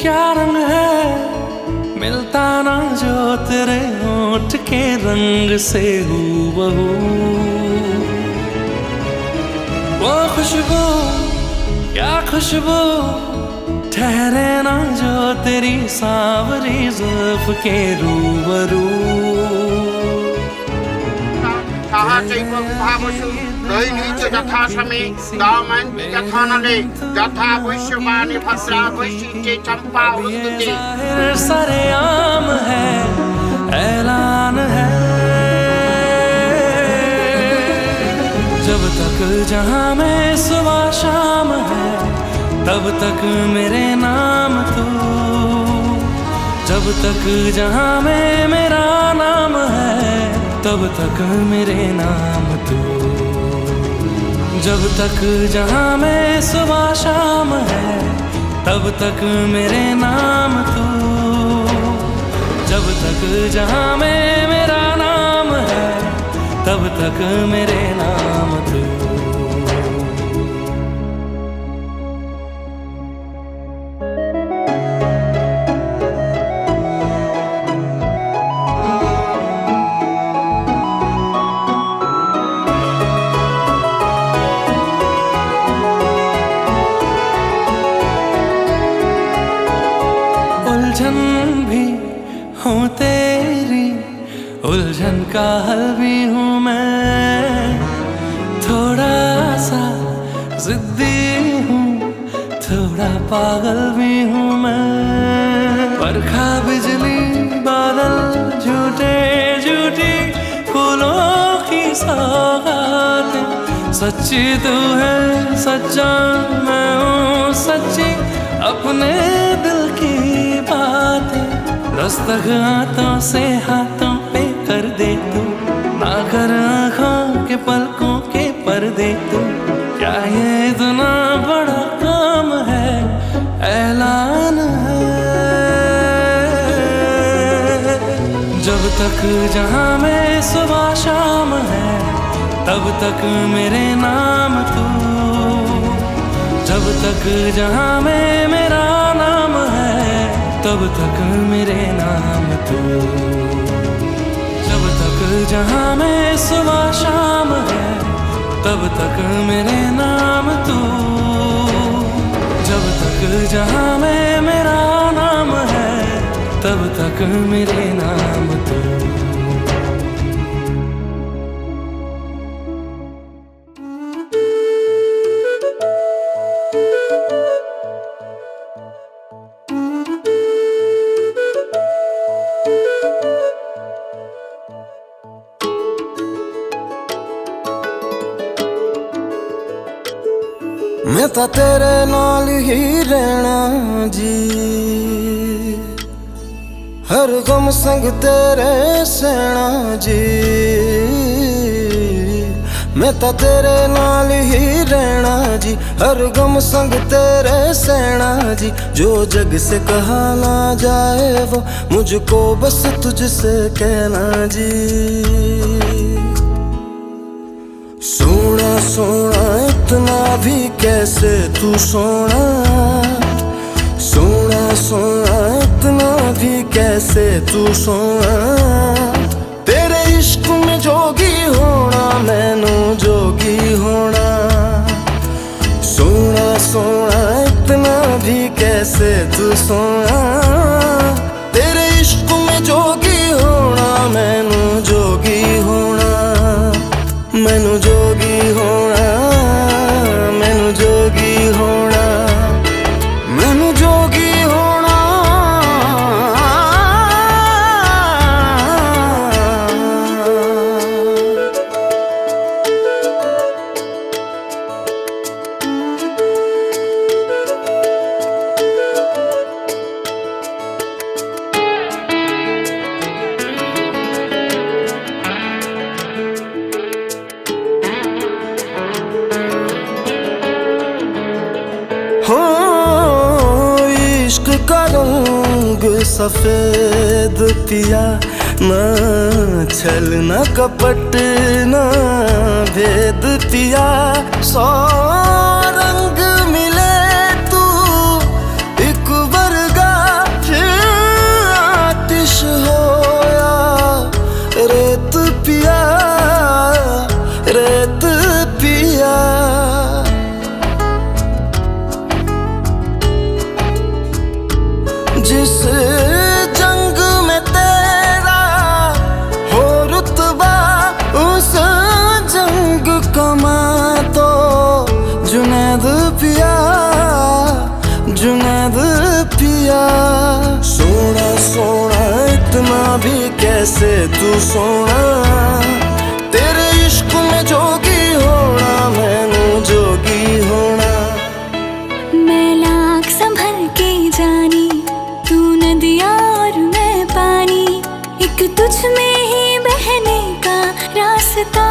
क्या रंग है मिलता ना जो तेरे होठ के रंग से हूबहू वो खुशबू क्या खुशबू ठहरे ना जो तेरी सांवरी जुल्फ के रूबरू यथासमे दामन यथानले यथा वैश्यवाणी भद्रा वैश्य चंपा उन्दुते सरेआम है ऐलान है जब तक जहां में सुबह शाम है तब तक मेरे नाम तू जब तक जहां में मेरा नाम है तब तक मेरे नाम तू जब तक जहां में सुबह शाम है तब तक मेरे नाम तू जब तक जहां में मेरा नाम है तब तक मेरे नाम तू उलझन भी हूँ तेरी उलझन का हल भी हूँ मैं थोड़ा सा जिद्दी हूँ थोड़ा पागल भी हूँ मैं बरखा बिजली बादल झूठे झूठी फूलों की सौगात सच्ची तू है सच्चा मैं हूँ सच्ची अपने दिल की बातें दस्तक हाथों से हाथों पे कर दे तू ना कर आँखों के पलकों के पर्दे तू क्या ये इतना बड़ा काम है ऐलान है जब तक जहां में सुबह शाम है तब तक मेरे नाम तू जब तक जहां में मेरा नाम है तब तक मेरे नाम तू जब तक जहां में सुबह शाम है तब तक मेरे नाम तू जब तक जहां में मेरा नाम है तब तक मेरे नाम तू मैं तो तेरे नाल ही रहना जी, हर गम संग तेरे सहना जी। मैं तो तेरे नाल ही रहना जी, हर गम संग तेरे सहना जी। जो जग से कहा ना जाए वो मुझको बस तुझसे कहना जी। सोना सोना इतना भी कैसे तू सोना, सोना सोना इतना भी कैसे तू सोना। तेरे इश्क में जोगी होना मैनू जोगी होना। सोना सोना इतना भी कैसे तू सोना। तेरे इश्क में जोगी होना मैनू जोगी होना। मैनू जोगी होना, मैनू जोगी होना, मैनू जोगी होना। हो इश्क का रंग सफेद पिया, ना छल ना कपट ना भेद पिया। सौ रंग मिले तू एक वर्गा, फिर आतिश होया रेत पिया, रेत पिया। जिस जंग में तेरा हो रुतबा, उस जंग कमा तो जुनैद पिया, जुनैद पिया। सोना सोना इतना भी कैसे तू सोना। तेरे इश्क में जोगी होना मैनू जोगी होना। मैं लाख संभल के जानी, तू नदिया और मैं पानी, एक तुझ में ही बहने का रास्ता।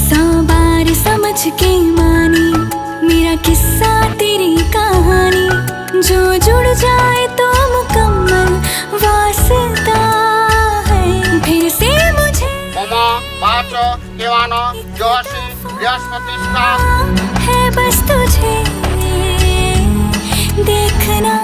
100 बार समझ के मानी मेरा किस्सा तेरी कहानी। जो जुड़ जाए तो मुकम्मल वास्ता है। फिर से मुझे ममा बाचो देवानो जोशी बृहस्पतिष्ठा है बस तुझे देखना।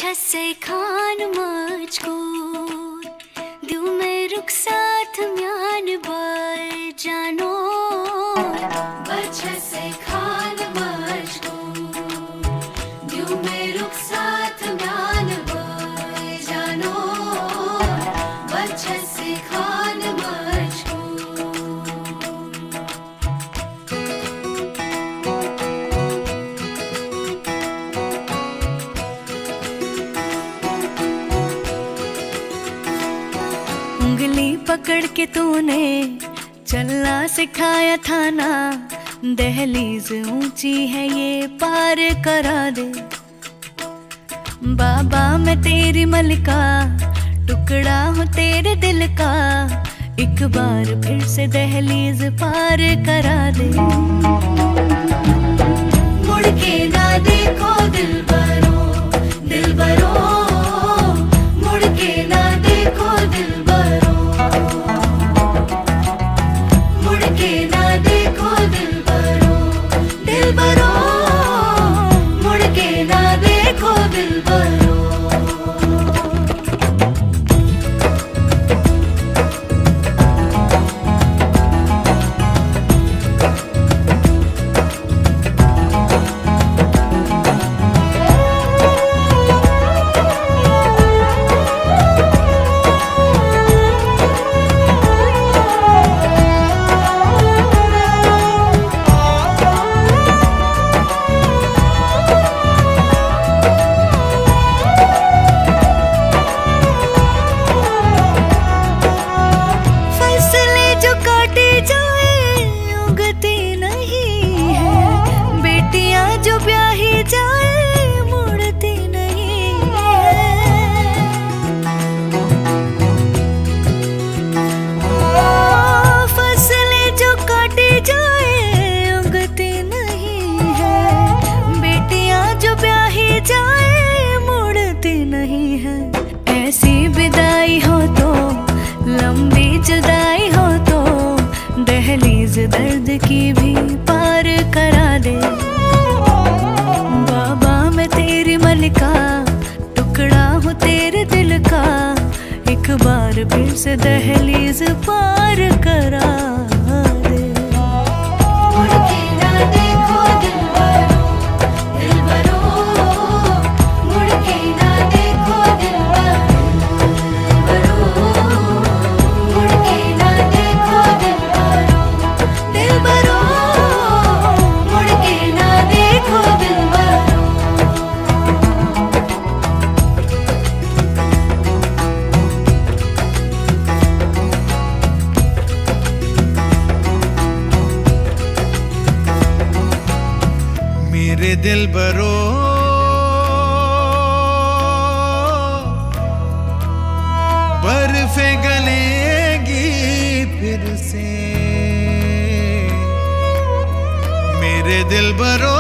बच्चा से खान मुझको दिल में रुक साथ म्यान बाय जानो बच्चा से खान मुझको दिल में रुक साथ म्यान बाय जानो बच्चा से खान मुझको उंगली पकड़ के तूने चलना सिखाया था ना दहलीज ऊंची है ये पार करा दे बाबा मैं तेरी मलिका टुकड़ा हूँ तेरे दिल का एक बार फिर से दहलीज पार करा दे मुड़ के ना देखो दिल बरो मुड़ के ना देखो दिल मुड़ के ना देखो दिल बरो मुड़ के ना देखो दिल बरो ऐसी विदाई हो तो लंबी जुदाई हो तो दहलीज दर्द की भी पार करा दे बाबा मैं तेरी मलिका टुकड़ा हूँ तेरे दिल का एक बार फिर से दहलीज पार करा दे मुड़ के ना देखो दिल बरो मुड़ के ना देखो दिल मुड़ के ना देखो दिल बरो मुड़ के ना देखो दिल मेरे दिल बरो बर्फे गलेगी फिर से मेरे दिल बरो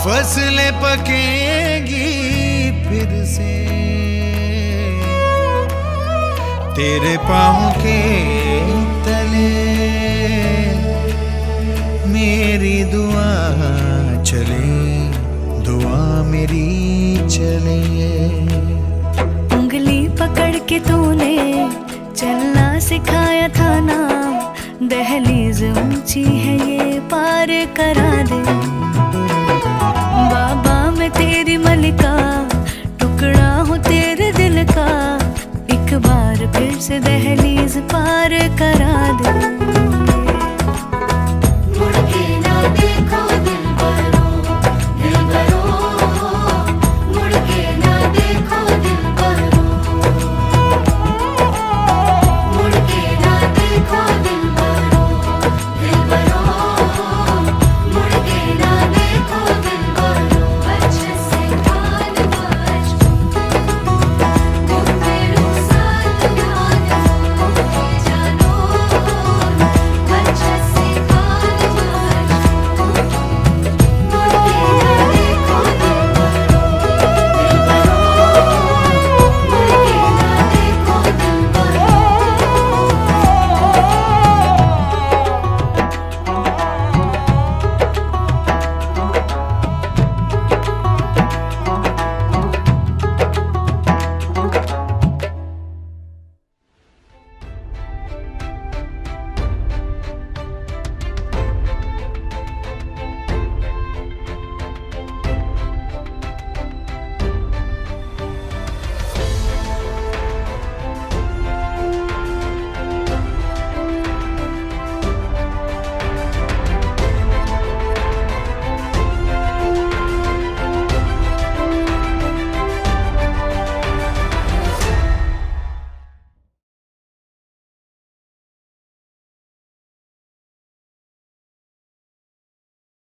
फसलें पकेगी फिर से तेरे पाँव के तले मेरी दुआ चले दुआ मेरी चले उंगली पकड़ के तूने चलना सिखाया था ना दहलीज ऊंची है ये पार करा दे